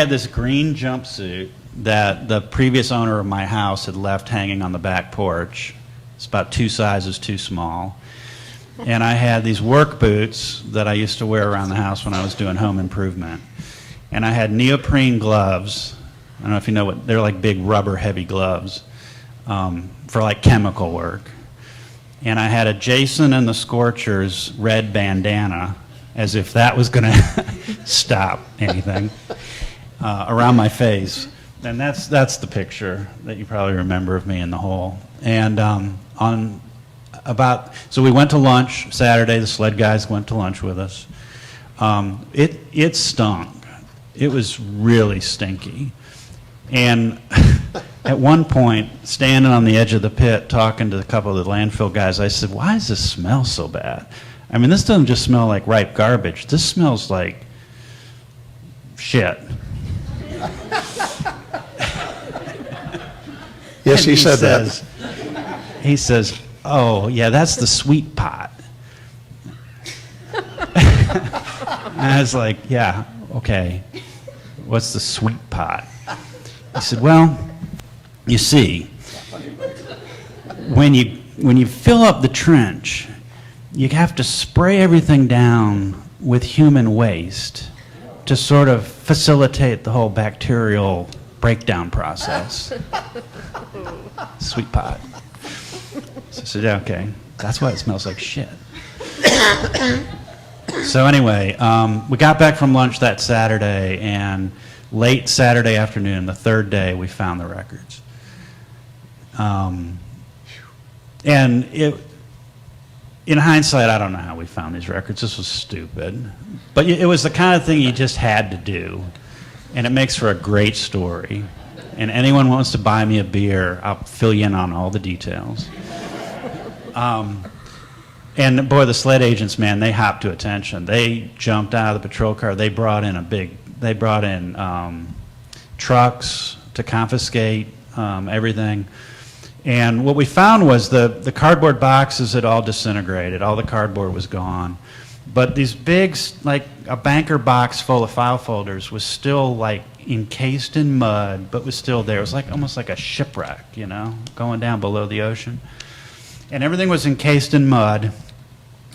this green jumpsuit that the previous owner of my house had left hanging on the back porch. It's about 2 sizes too small. And I had these work boots that I used to wear around the house when I was doing home improvement. And I had neoprene gloves. I don't know if you know what, they're like big rubber heavy gloves for like chemical work. And I had a Jason and the Scorchers red bandana, as if that was going to stop anything, around my face. And that's the picture that you probably remember of me in the hole. And so we went to lunch Saturday. The sled guys went to lunch with us. It stunk. It was really stinky. And at one point, standing on the edge of the pit, talking to a couple of the landfill guys, I said, "Why does this smell so bad? I mean, this doesn't just smell like ripe garbage. This smells like shit." Yes, he said that. He says, "Oh, yeah, that's the sweet pot." And I was like, "Yeah, okay. What's the sweet pot?" He said, "Well, you see, when you fill up the trench, you have to spray everything down with human waste to sort of facilitate the whole bacterial breakdown process." Sweet pot. So I said, "Yeah, okay, that's why it smells like shit." So anyway, we got back from lunch that Saturday, and late Saturday afternoon, the third day, we found the records. And in hindsight, I don't know how we found these records. This was stupid. But it was the kind of thing you just had to do. And it makes for a great story. And anyone who wants to buy me a beer, I'll fill you in on all the details. And boy, the sled agents, man, they hopped to attention. They jumped out of the patrol car. They brought in trucks to confiscate everything. And what we found was the cardboard boxes had all disintegrated. All the cardboard was gone. But these big, like a banker box full of file folders was still like encased in mud, but was still there. It was like almost like a shipwreck, you know, going down below the ocean. And everything was encased in mud.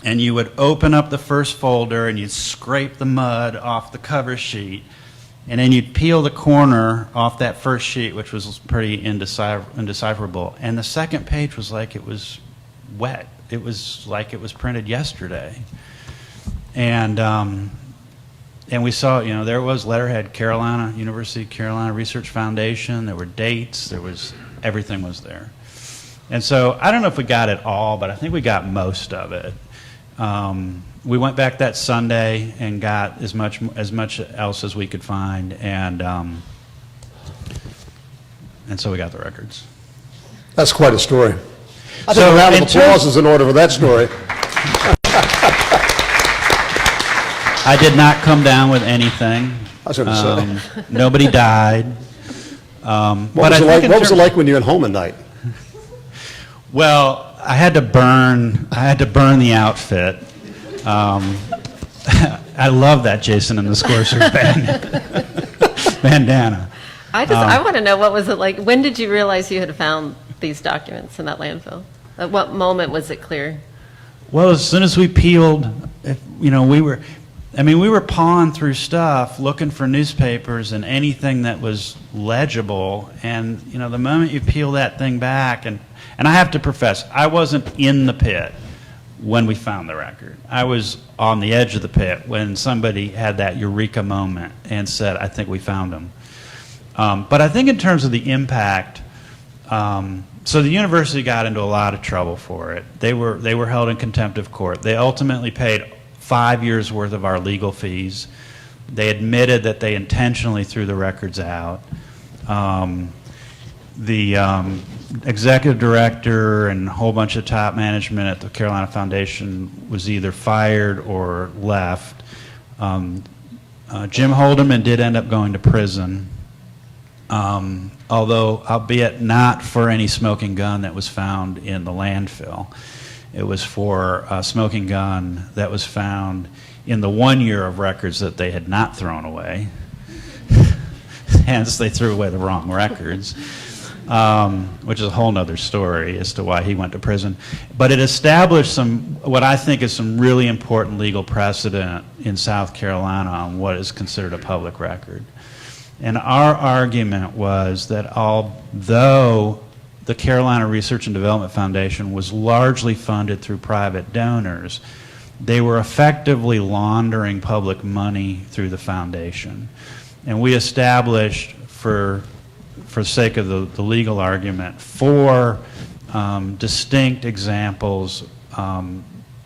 And you would open up the first folder and you'd scrape the mud off the cover sheet. And then you'd peel the corner off that first sheet, which was pretty indecipherable. And the second page was like it was wet. It was like it was printed yesterday. And we saw, you know, there was letterhead, Carolina, University of Carolina Research Foundation. There were dates. Everything was there. And so I don't know if we got it all, but I think we got most of it. We went back that Sunday and got as much else as we could find, and so we got the records. That's quite a story. I think So, a round of in applause terms- is in order for that story. I did not come down with anything. I was going to say. Nobody died. What but was I it like? think in What was it terms- like when you went home at night? Well, I had to burn the outfit. I love that Jason and the Scorchers bandana. I want to know, what was it like? When did you realize you had found these documents in that landfill? At what moment was it clear? Well, as soon as we peeled, we were pawing through stuff, looking for newspapers and anything that was legible. And, the moment you peel that thing back, and I have to profess, I wasn't in the pit when we found the record. I was on the edge of the pit when somebody had that eureka moment and said, I think we found them. But I think in terms of the impact, so the university got into a lot of trouble for it. They were held in contempt of court. They ultimately paid 5 years' worth of our legal fees. They admitted that they intentionally threw the records out. The executive director and a whole bunch of top management at the Carolina Foundation was either fired or left. Jim Holdeman did end up going to prison, although albeit not for any smoking gun that was found in the landfill. It was for a smoking gun that was found in the 1 year of records that they had not thrown away. Hence, they threw away the wrong records, which is a whole other story as to why he went to prison. But it established what I think is some really important legal precedent in South Carolina on what is considered a public record. And our argument was that although the Carolina Research and Development Foundation was largely funded through private donors, they were effectively laundering public money through the foundation. And we established, for sake of the legal argument, 4 distinct examples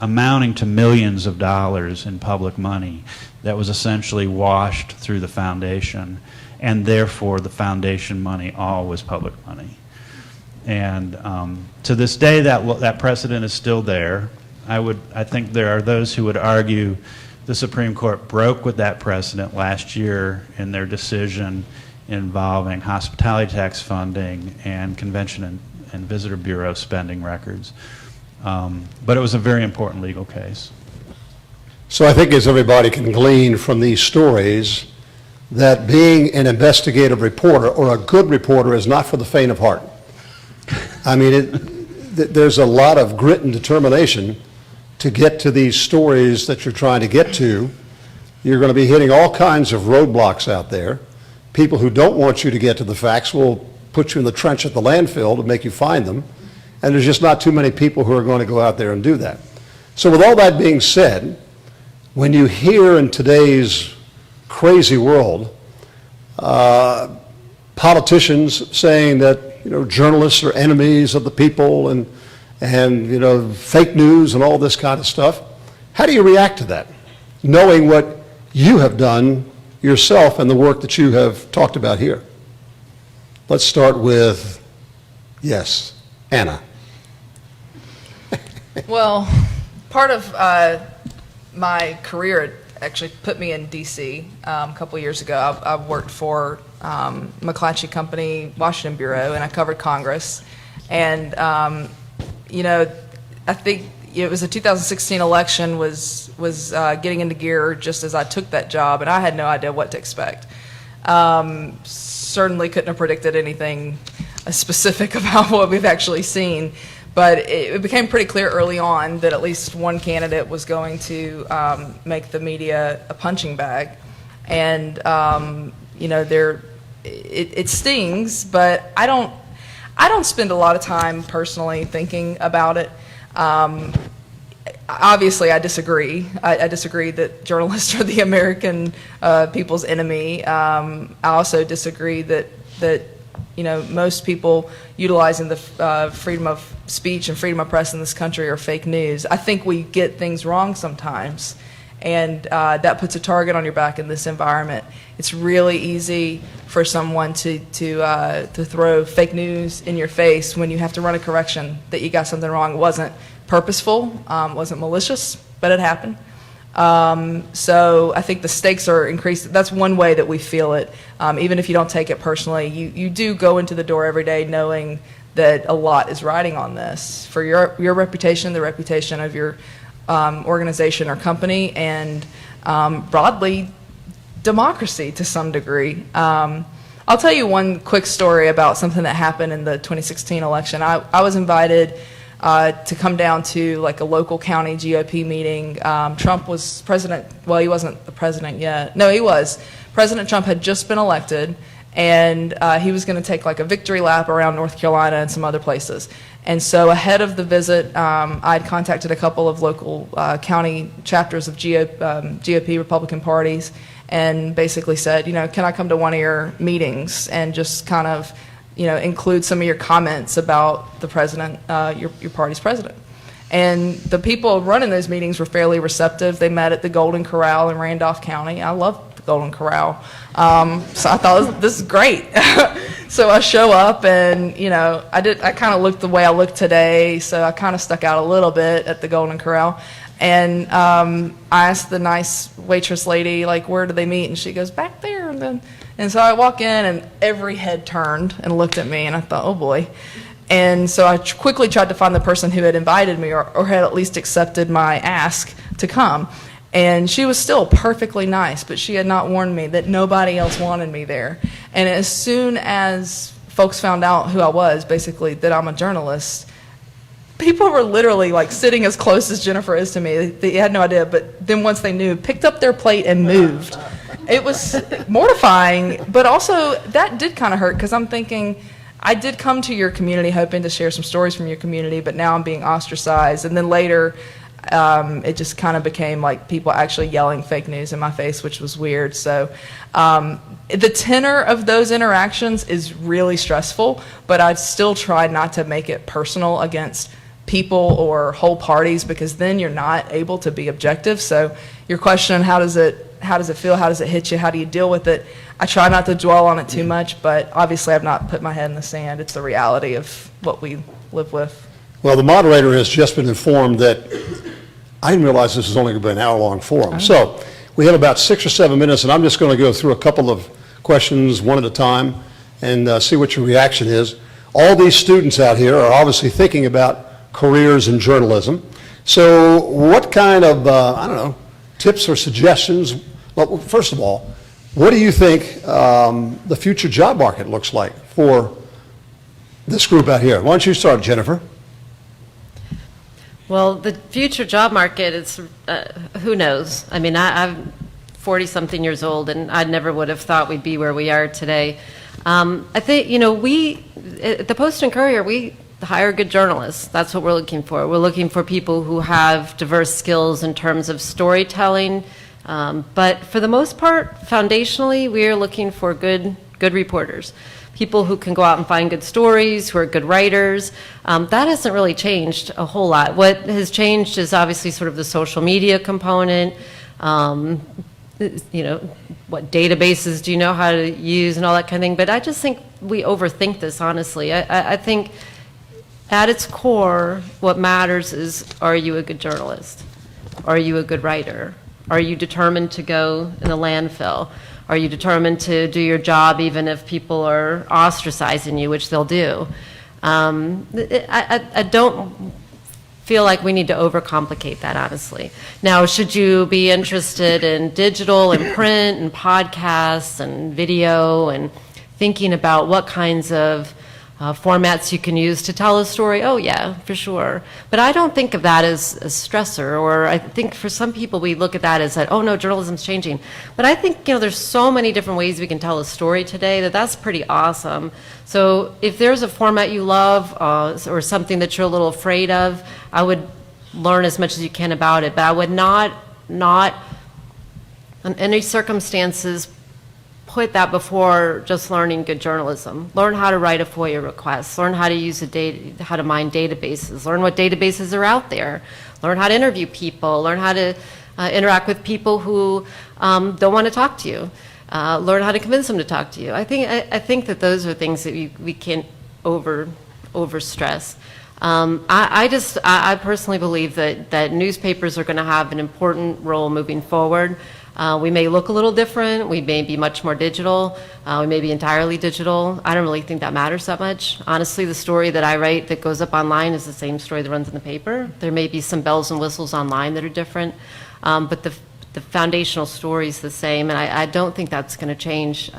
amounting to millions of dollars in public money that was essentially washed through the foundation, and therefore the foundation money all was public money. And to this day, that precedent is still there. I think there are those who would argue the Supreme Court broke with that precedent last year in their decision involving hospitality tax funding and Convention and Visitor Bureau spending records. But it was a very important legal case. So I think as everybody can glean from these stories, that being an investigative reporter or a good reporter is not for the faint of heart. I mean, there's a lot of grit and determination to get to these stories that you're trying to get to. You're going to be hitting all kinds of roadblocks out there. People who don't want you to get to the facts will put you in the trench at the landfill to make you find them. And there's just not too many people who are going to go out there and do that. So with all that being said, when you hear in today's crazy world, politicians saying that journalists are enemies of the people and fake news and all this kind of stuff, how do you react to that, knowing what you have done yourself and the work that you have talked about here? Let's start with, yes, Anna. Well, part of my career actually put me in D.C. A couple years ago. I worked for McClatchy Company, Washington Bureau, and I covered Congress. And, I think it was the 2016 election was getting into gear just as I took that job, and I had no idea what to expect. Certainly couldn't have predicted anything specific about what we've actually seen. But it became pretty clear early on that at least one candidate was going to make the media a punching bag. And, it stings, but I don't spend a lot of time personally thinking about it. Obviously, I disagree. I disagree that journalists are the American people's enemy. I also disagree that most people utilizing the freedom of speech and freedom of press in this country are fake news. I think we get things wrong sometimes, and that puts a target on your back in this environment. It's really easy for someone to throw fake news in your face when you have to run a correction that you got something wrong. It wasn't purposeful, wasn't malicious, but it happened. So I think the stakes are increased. That's one way that we feel it. Even if you don't take it personally, you do go into the door every day knowing that a lot is riding on this for your reputation, the reputation of your organization or company, and broadly democracy to some degree. I'll tell you one quick story about something that happened in the 2016 election. I was invited to come down to like a local county GOP meeting. Trump was president. Well, he wasn't the president yet. No, he was. President Trump had just been elected, and he was going to take like a victory lap around North Carolina and some other places. And so ahead of the visit, I'd contacted a couple of local county chapters of GOP Republican parties and basically said, can I come to one of your meetings and just kind of include some of your comments about the president, your party's president. And the people running those meetings were fairly receptive. They met at the Golden Corral in Randolph County. I love the Golden Corral. So I thought, this is great. So I show up and, I kind of looked the way I look today, so I kind of stuck out a little bit at the Golden Corral. And I asked the nice waitress lady, like, where do they meet? And she goes, back there. And so I walk in, and every head turned and looked at me, and I thought, oh boy. And so I quickly tried to find the person who had invited me or had at least accepted my ask to come. And she was still perfectly nice, but she had not warned me that nobody else wanted me there. And as soon as folks found out who I was, basically that I'm a journalist, people were literally like sitting as close as Jennifer is to me. They had no idea, but then once they knew, picked up their plate and moved. It was mortifying, but also that did kind of hurt because I'm thinking, I did come to your community hoping to share some stories from your community, but now I'm being ostracized. And then later, it just kind of became like people actually yelling fake news in my face, which was weird. So the tenor of those interactions is really stressful, but I still try not to make it personal against people or whole parties because then you're not able to be objective. So your question, how does it feel? How does it hit you? How do you deal with it? I try not to dwell on it too much, but obviously I've not put my head in the sand. It's the reality of what we live with. Well, the moderator has just been informed that I didn't realize this was only going to be an hour-long forum. So we have about 6 or 7 minutes, and I'm just going to go through a couple of questions one at a time and see what your reaction is. All these students out here are obviously thinking about careers in journalism. So what kind of, tips or suggestions? Well, first of all, what do you think the future job market looks like for this group out here? Why don't you start, Jennifer? Well, the future job market is, who knows? I mean, I'm 40-something years old, and I never would have thought we'd be where we are today. I think, we, at the Post and Courier, we hire good journalists. That's what we're looking for. We're looking for people who have diverse skills in terms of storytelling. But for the most part, foundationally, we are looking for good reporters. People who can go out and find good stories, who are good writers. That hasn't really changed a whole lot. What has changed is obviously sort of the social media component, what databases do you know how to use and all that kind of thing. But I just think we overthink this, honestly. I think at its core, what matters is, are you a good journalist? Are you a good writer? Are you determined to go in the landfill? Are you determined to do your job even if people are ostracizing you, which they'll do? I don't feel like we need to overcomplicate that, honestly. Now, should you be interested in digital and print and podcasts and video and thinking about what kinds of formats you can use to tell a story? Oh, yeah, for sure. But I don't think of that as a stressor, or I think for some people we look at that as that, oh no, journalism's changing. But I think, there's so many different ways we can tell a story today that's pretty awesome. So if there's a format you love or something that you're a little afraid of, I would learn as much as you can about it. But I would not in any circumstances put that before just learning good journalism. Learn how to write a FOIA request. Learn how to use how to mine databases. Learn what databases are out there. Learn how to interview people. Learn how to interact with people who don't want to talk to you. Learn how to convince them to talk to you. I think that those are things that we can't overstress. I personally believe that newspapers are going to have an important role moving forward. We may look a little different. We may be much more digital. We may be entirely digital. I don't really think that matters that much. Honestly, the story that I write that goes up online is the same story that runs in the paper. There may be some bells and whistles online that are different, but the foundational story is the same, and I don't think that's going to change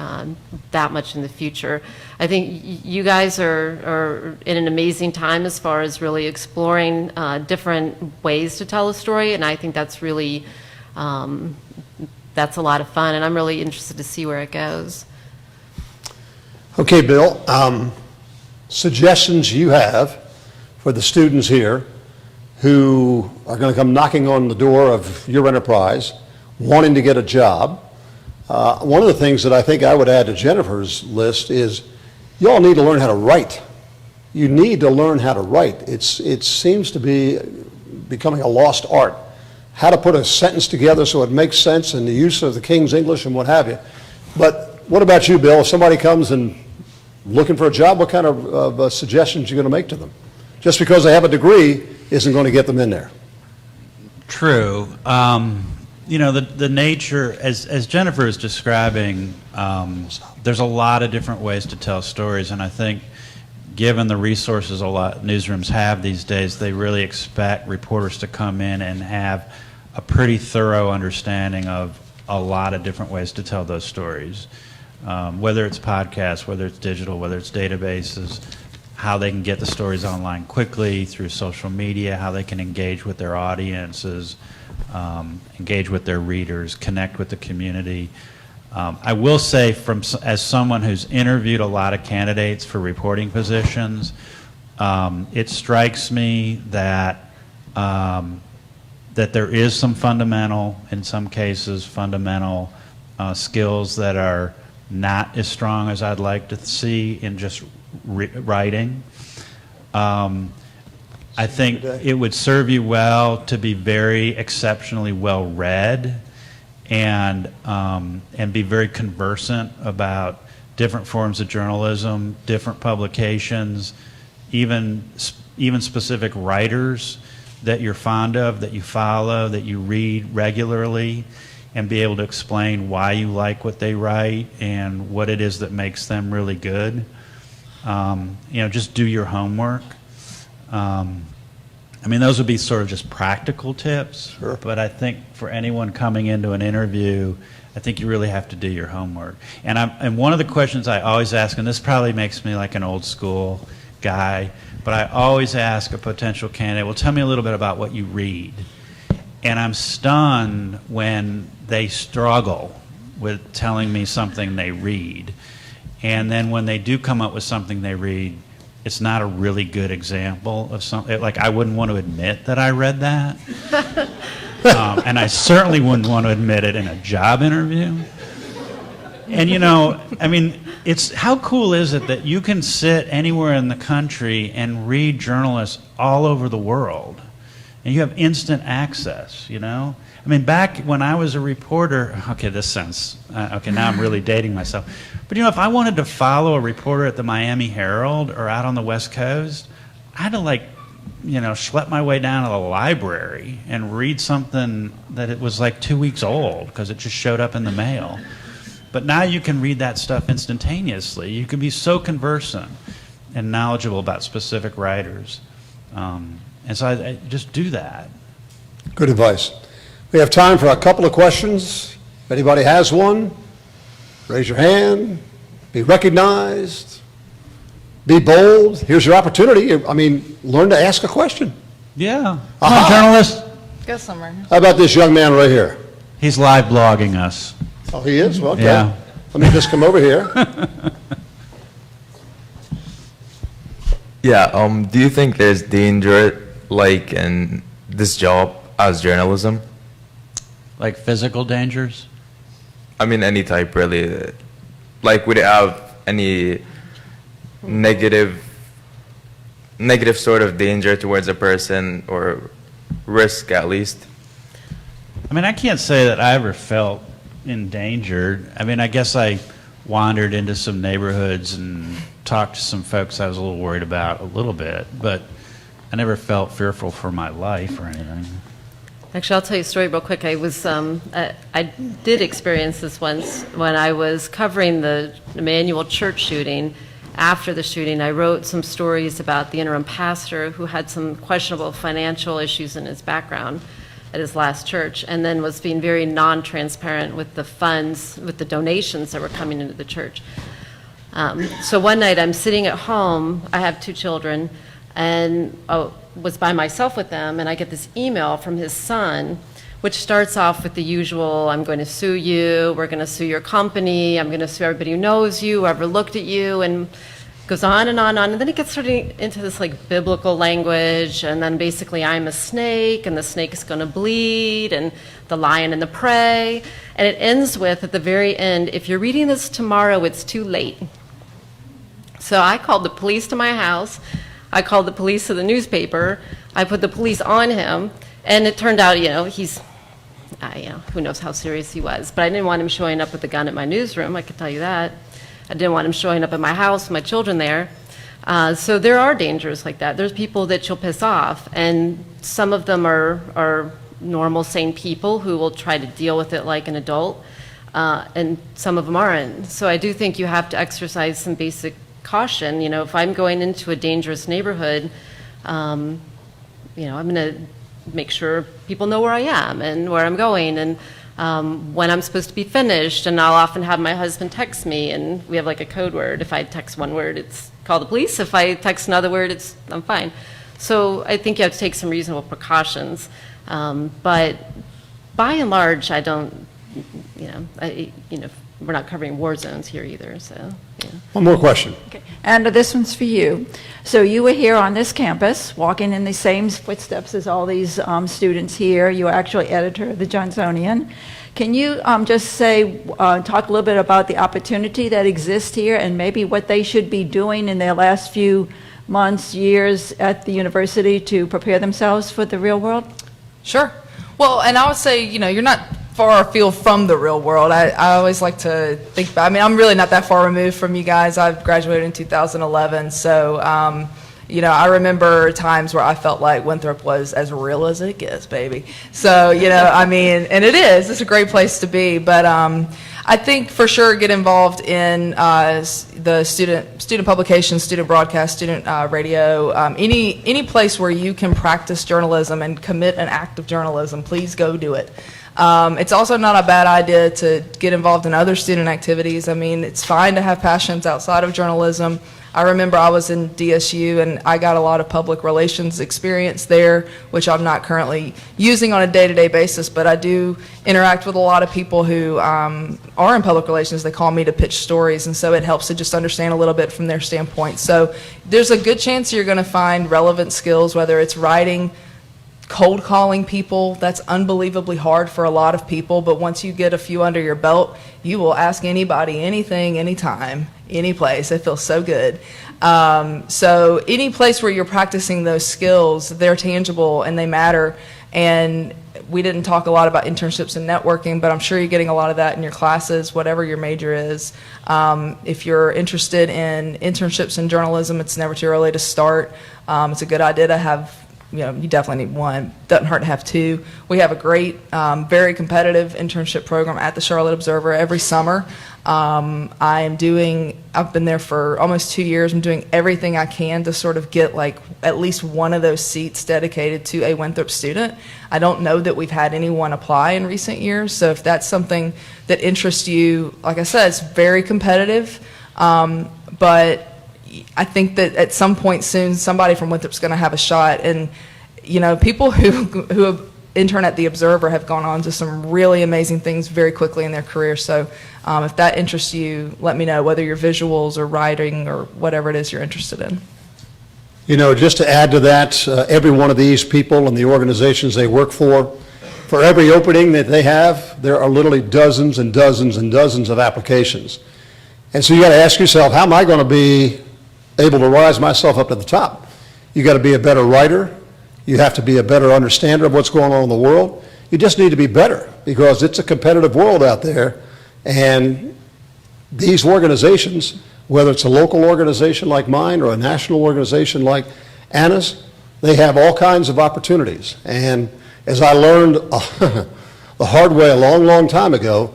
that much in the future. I think you guys are in an amazing time as far as really exploring different ways to tell a story, and I think that's really that's a lot of fun, and I'm really interested to see where it goes. Okay, Bill, suggestions you have for the students here who are going to come knocking on the door of your enterprise, wanting to get a job. One of the things that I think I would add to Jennifer's list is you all need to learn how to write. You need to learn how to write. It seems to be becoming a lost art. How to put a sentence together so it makes sense and the use of the King's English and what have you. But what about you, Bill? If somebody comes and looking for a job, what kind of suggestions are you going to make to them? Just because they have a degree isn't going to get them in there. True. You know, the nature, as Jennifer is describing, there's a lot of different ways to tell stories, and I think given the resources a lot newsrooms have these days, they really expect reporters to come in and have a pretty thorough understanding of a lot of different ways to tell those stories, whether it's podcasts, whether it's digital, whether it's databases, how they can get the stories online quickly through social media, how they can engage with their audiences, engage with their readers, connect with the community. I will say, as someone who's interviewed a lot of candidates for reporting positions, it strikes me that that there is some fundamental, in some cases, fundamental skills that are not as strong as I'd like to see in just writing. I think it would serve you well to be very exceptionally well read and be very conversant about different forms of journalism, different publications, even specific writers that you're fond of, that you follow, that you read regularly, and be able to explain why you like what they write and what it is that makes them really good. You know, just do your homework. I mean, those would be sort of just practical tips, Sure. But I think for anyone coming into an interview, I think you really have to do your homework. And one of the questions I always ask, and this probably makes me like an old school guy, but I always ask a potential candidate, well, tell me a little bit about what you read. And I'm stunned when they struggle with telling me something they read. And then when they do come up with something they read, it's not a really good example of something. Like, I wouldn't want to admit that I read that. And I certainly wouldn't want to admit it in a job interview. And, you know, I mean, how cool is it that you can sit anywhere in the country and read journalists all over the world? And you have instant access, you know? I mean, back when I was a reporter, okay, this sounds, okay, now I'm really dating myself. But, you know, if I wanted to follow a reporter at the Miami Herald or out on the West Coast, I had to, like, you know, schlep my way down to the library and read something that it was like 2 weeks old because it just showed up in the mail. But now you can read that stuff instantaneously. You can be so conversant and knowledgeable about specific writers. And so I just do that. Good advice. We have time for a couple of questions. If anybody has one, raise your hand, be recognized, be bold. Here's your opportunity. I mean, learn to ask a question. Yeah. Come on, journalist. Go somewhere. How about this young man right here? He's live blogging us. Oh, he is? Well, okay. Yeah. Let me just come over here. Yeah, do you think there's danger, like, in this job as journalism? Like physical dangers? I mean, any type, really. like, would it have any negative sort of danger towards a person, or risk at least? I mean, I can't say that I ever felt endangered. I mean, I guess I wandered into some neighborhoods and talked to some folks I was a little worried about a little bit, but I never felt fearful for my life or anything. Actually, I'll tell you a story real quick. I did experience this once when I was covering the Emmanuel Church shooting. After the shooting, I wrote some stories about the interim pastor who had some questionable financial issues in his background at his last church, and then was being very non-transparent with the funds, with the donations that were coming into the church. So one night I'm sitting at home, I have 2 children, and was by myself with them, and I get this email from his son, which starts off with the usual, I'm going to sue you, we're going to sue your company, I'm going to sue everybody who knows you, whoever looked at you, and goes on and on and on. And then it gets sort of into this like biblical language, and then basically I'm a snake, and the snake is going to bleed, and the lion and the prey. And it ends with, at the very end, if you're reading this tomorrow, it's too late. So I called the police to my house. I called the police to the newspaper. I put the police on him, and it turned out, who knows how serious he was. But I didn't want him showing up with a gun at my newsroom, I could tell you that. I didn't want him showing up at my house with my children there. So there are dangers like that. There's people that you'll piss off, and some of them are normal, sane people who will try to deal with it like an adult, and some of them aren't. So I do think you have to exercise some basic caution. If I'm going into a dangerous neighborhood, I'm going to make sure people know where I am and where I'm going, and when I'm supposed to be finished. And I'll often have my husband text me, and we have like a code word. If I text one word, it's call the police. If I text another word, I'm fine. So I think you have to take some reasonable precautions. But by and large, I don't, we're not covering war zones here either, so, yeah. One more question. Okay. And this one's for you. So you were here on this campus, walking in the same footsteps as all these students here. You were actually editor of the Johnsonian. Can you just talk a little bit about the opportunity that exists here, and maybe what they should be doing in their last few months, years at the university to prepare themselves for the real world? Sure. Well, and I would say, you're not far afield from the real world. I always like to think about, I'm really not that far removed from you guys. I graduated in 2011, so, I remember times where I felt like Winthrop was as real as it gets, baby. So, and it is. It's a great place to be, but I think for sure get involved in the student publications, student broadcast, student radio, any place where you can practice journalism and commit an act of journalism, please go do it. It's also not a bad idea to get involved in other student activities. It's fine to have passions outside of journalism. I remember I was in DSU, and I got a lot of public relations experience there, which I'm not currently using on a day-to-day basis, but I do interact with a lot of people who are in public relations. They call me to pitch stories, and so it helps to just understand a little bit from their standpoint. So there's a good chance you're going to find relevant skills, whether it's writing, cold calling people. That's unbelievably hard for a lot of people, but once you get a few under your belt, you will ask anybody anything, anytime, any place. It feels so good. So any place where you're practicing those skills, they're tangible and they matter. And we didn't talk a lot about internships and networking, but I'm sure you're getting a lot of that in your classes, whatever your major is. If you're interested in internships in journalism, it's never too early to start. It's a good idea to have. You definitely need one. Doesn't hurt to have two. We have a great, very competitive internship program at the Charlotte Observer every summer. I've been there for almost 2 years. I'm doing everything I can to sort of get like at least one of those seats dedicated to a Winthrop student. I don't know that we've had anyone apply in recent years, so if that's something that interests you, like I said, it's very competitive, but I think that at some point soon, somebody from Winthrop's going to have a shot. And, people who have interned at the Observer have gone on to some really amazing things very quickly in their career. So if that interests you, let me know, whether you're visuals or writing or whatever it is you're interested in. Just to add to that, every one of these people and the organizations they work for every opening that they have, there are literally dozens and dozens and dozens of applications. And so you got to ask yourself, how am I going to be able to rise myself up to the top? You got to be a better writer. You have to be a better understander of what's going on in the world. You just need to be better because it's a competitive world out there. And these organizations, whether it's a local organization like mine or a national organization like Anna's, they have all kinds of opportunities. And as I learned the hard way a long, long time ago,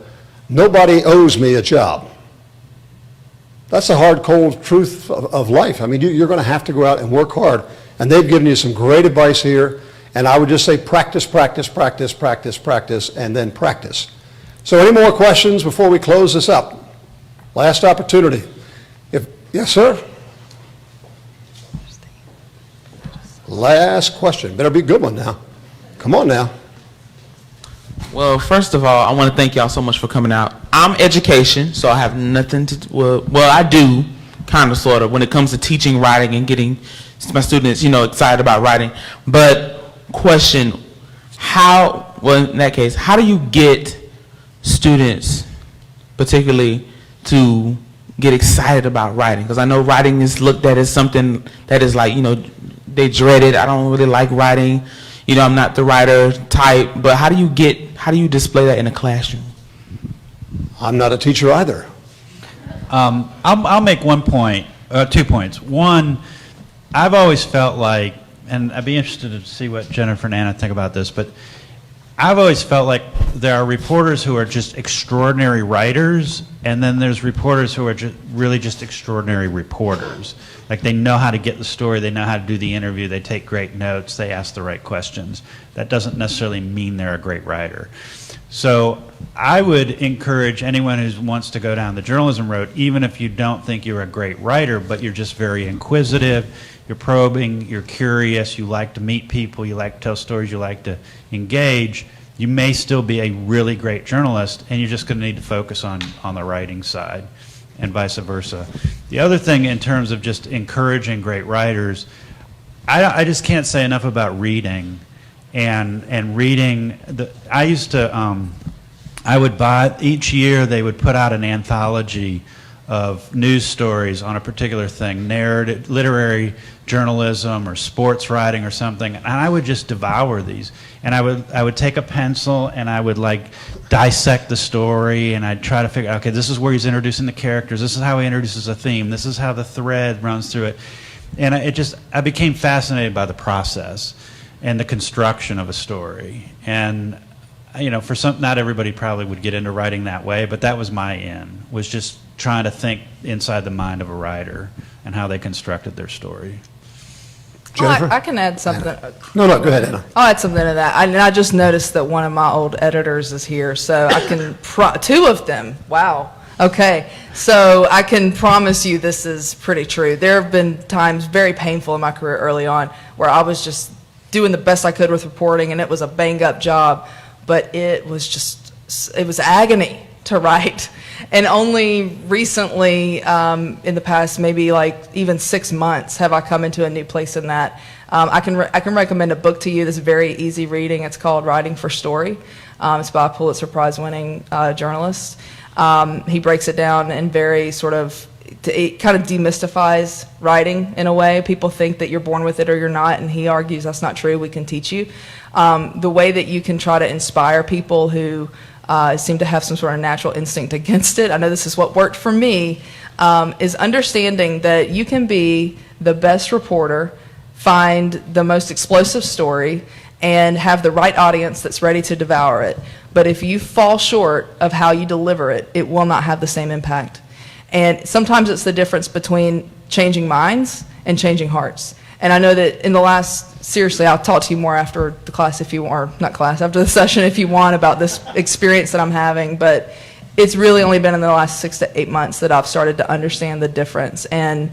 nobody owes me a job. That's the hard, cold truth of life. I mean, you're going to have to go out and work hard. And they've given you some great advice here. And I would just say practice, practice, practice, practice, practice, and then practice. So any more questions before we close this up? Last opportunity. Yes, sir? Last question. Better be a good one now. Come on now. Well, first of all, I want to thank y'all so much for coming out. I'm education, so I have nothing to, well, I do, kind of, sort of, when it comes to teaching writing and getting my students, excited about writing. But question, in that case, how do you get students, particularly, to get excited about writing? Because I know writing is looked at as something that is like, they dread it. I don't really like writing. I'm not the writer type. But how do you display that in a classroom? I'm not a teacher either. I'll make 2 points. One, I've always felt like, and I'd be interested to see what Jennifer and Anna think about this, but I've always felt like there are reporters who are just extraordinary writers, and then there's reporters who are really just extraordinary reporters. Like they know how to get the story, they know how to do the interview, they take great notes, they ask the right questions. That doesn't necessarily mean they're a great writer. So I would encourage anyone who wants to go down the journalism road, even if you don't think you're a great writer, but you're just very inquisitive, you're probing, you're curious, you like to meet people, you like to tell stories, you like to engage, you may still be a really great journalist, and you're just going to need to focus on the writing side, and vice versa. The other thing in terms of just encouraging great writers, I just can't say enough about reading, and reading. I would buy, each year they would put out an anthology of news stories on a particular thing, narrative, literary journalism or sports writing or something, and I would just devour these. And I would take a pencil and I would like dissect the story, and I'd try to figure out, okay, this is where he's introducing the characters, this is how he introduces a theme, this is how the thread runs through it. And I became fascinated by the process and the construction of a story. And not everybody probably would get into writing that way, but that was my end, was just trying to think inside the mind of a writer and how they constructed their story. Jennifer? I can add something. No, go ahead, Anna. I'll add something to that. I just noticed that one of my old editors is here, so I can, two of them, wow. Okay, so I can promise you this is pretty true. There have been times very painful in my career early on where I was just doing the best I could with reporting, and it was a bang-up job, but it was agony to write. And only recently, in the past maybe like even 6 months, have I come into a new place in that. I can recommend a book to you that's very easy reading. It's called Writing for Story. It's by a Pulitzer Prize winning journalist. He breaks it down in very it kind of demystifies writing in a way. People think that you're born with it or you're not, and he argues that's not true. We can teach you. The way that you can try to inspire people who seem to have some sort of natural instinct against it, I know this is what worked for me, is understanding that you can be the best reporter, find the most explosive story, and have the right audience that's ready to devour it. But if you fall short of how you deliver it, it will not have the same impact. And sometimes it's the difference between changing minds and changing hearts. And I know that in the last, seriously, I'll talk to you more after the class if you want, or not class, after the session if you want, about this experience that I'm having, but it's really only been in the last 6 to 8 months that I've started to understand the difference. And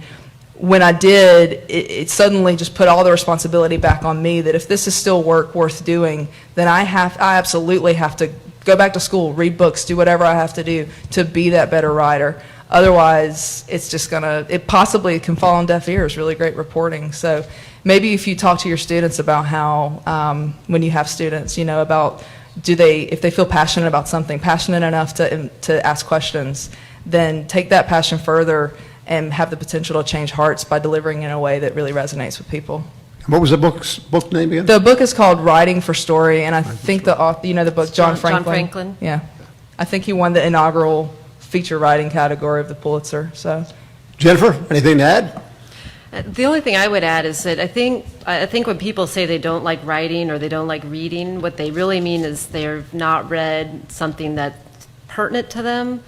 when I did, it suddenly just put all the responsibility back on me that if this is still work worth doing, then I absolutely have to go back to school, read books, do whatever I have to do to be that better writer. Otherwise, it's just it possibly can fall on deaf ears, really great reporting. So maybe if you talk to your students about how, when you have students, about if they feel passionate about something, passionate enough to ask questions, then take that passion further and have the potential to change hearts by delivering in a way that really resonates with people. What was the book name again? The book is called Writing for Story, and I think the author, you know the book, John Franklin? John Franklin. Yeah. I think he won the inaugural feature writing category of the Pulitzer, so. Jennifer, anything to add? The only thing I would add is that I think when people say they don't like writing or they don't like reading, what they really mean is they've not read something that's pertinent to them.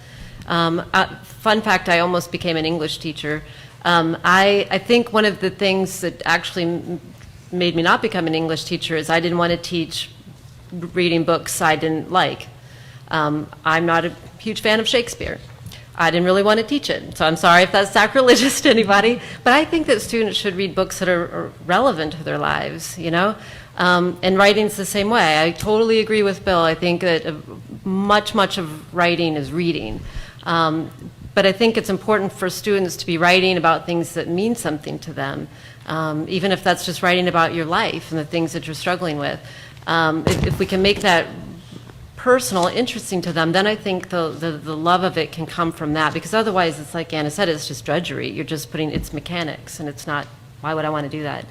Fun fact, I almost became an English teacher. I think one of the things that actually made me not become an English teacher is I didn't want to teach reading books I didn't like. I'm not a huge fan of Shakespeare. I didn't really want to teach it, so I'm sorry if that's sacrilegious to anybody, but I think that students should read books that are relevant to their lives, you know? And writing's the same way. I totally agree with Bill. I think that much of writing is reading. But I think it's important for students to be writing about things that mean something to them, even if that's just writing about your life and the things that you're struggling with. If we can make that personal, interesting to them, then I think the love of it can come from that, because otherwise it's like Anna said, it's just drudgery. You're just putting, it's mechanics, and it's not, why would I want to do that?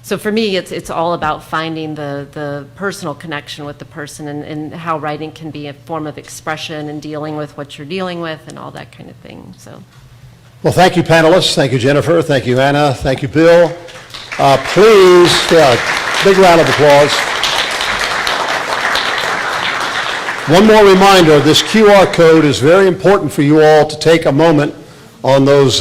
So for me, it's all about finding the personal connection with the person, and how writing can be a form of expression and dealing with what you're dealing with and all that kind of thing. So, Well, thank you, panelists. Thank you, Jennifer. Thank you, Anna. Thank you, Bill. Please, big round of applause. One more reminder, this QR code is very important for you all to take a moment on those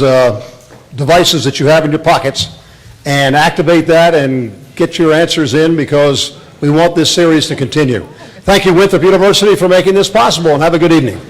devices that you have in your pockets and activate that and get your answers in, because we want this series to continue. Thank you, Winthrop University, for making this possible, and have a good evening.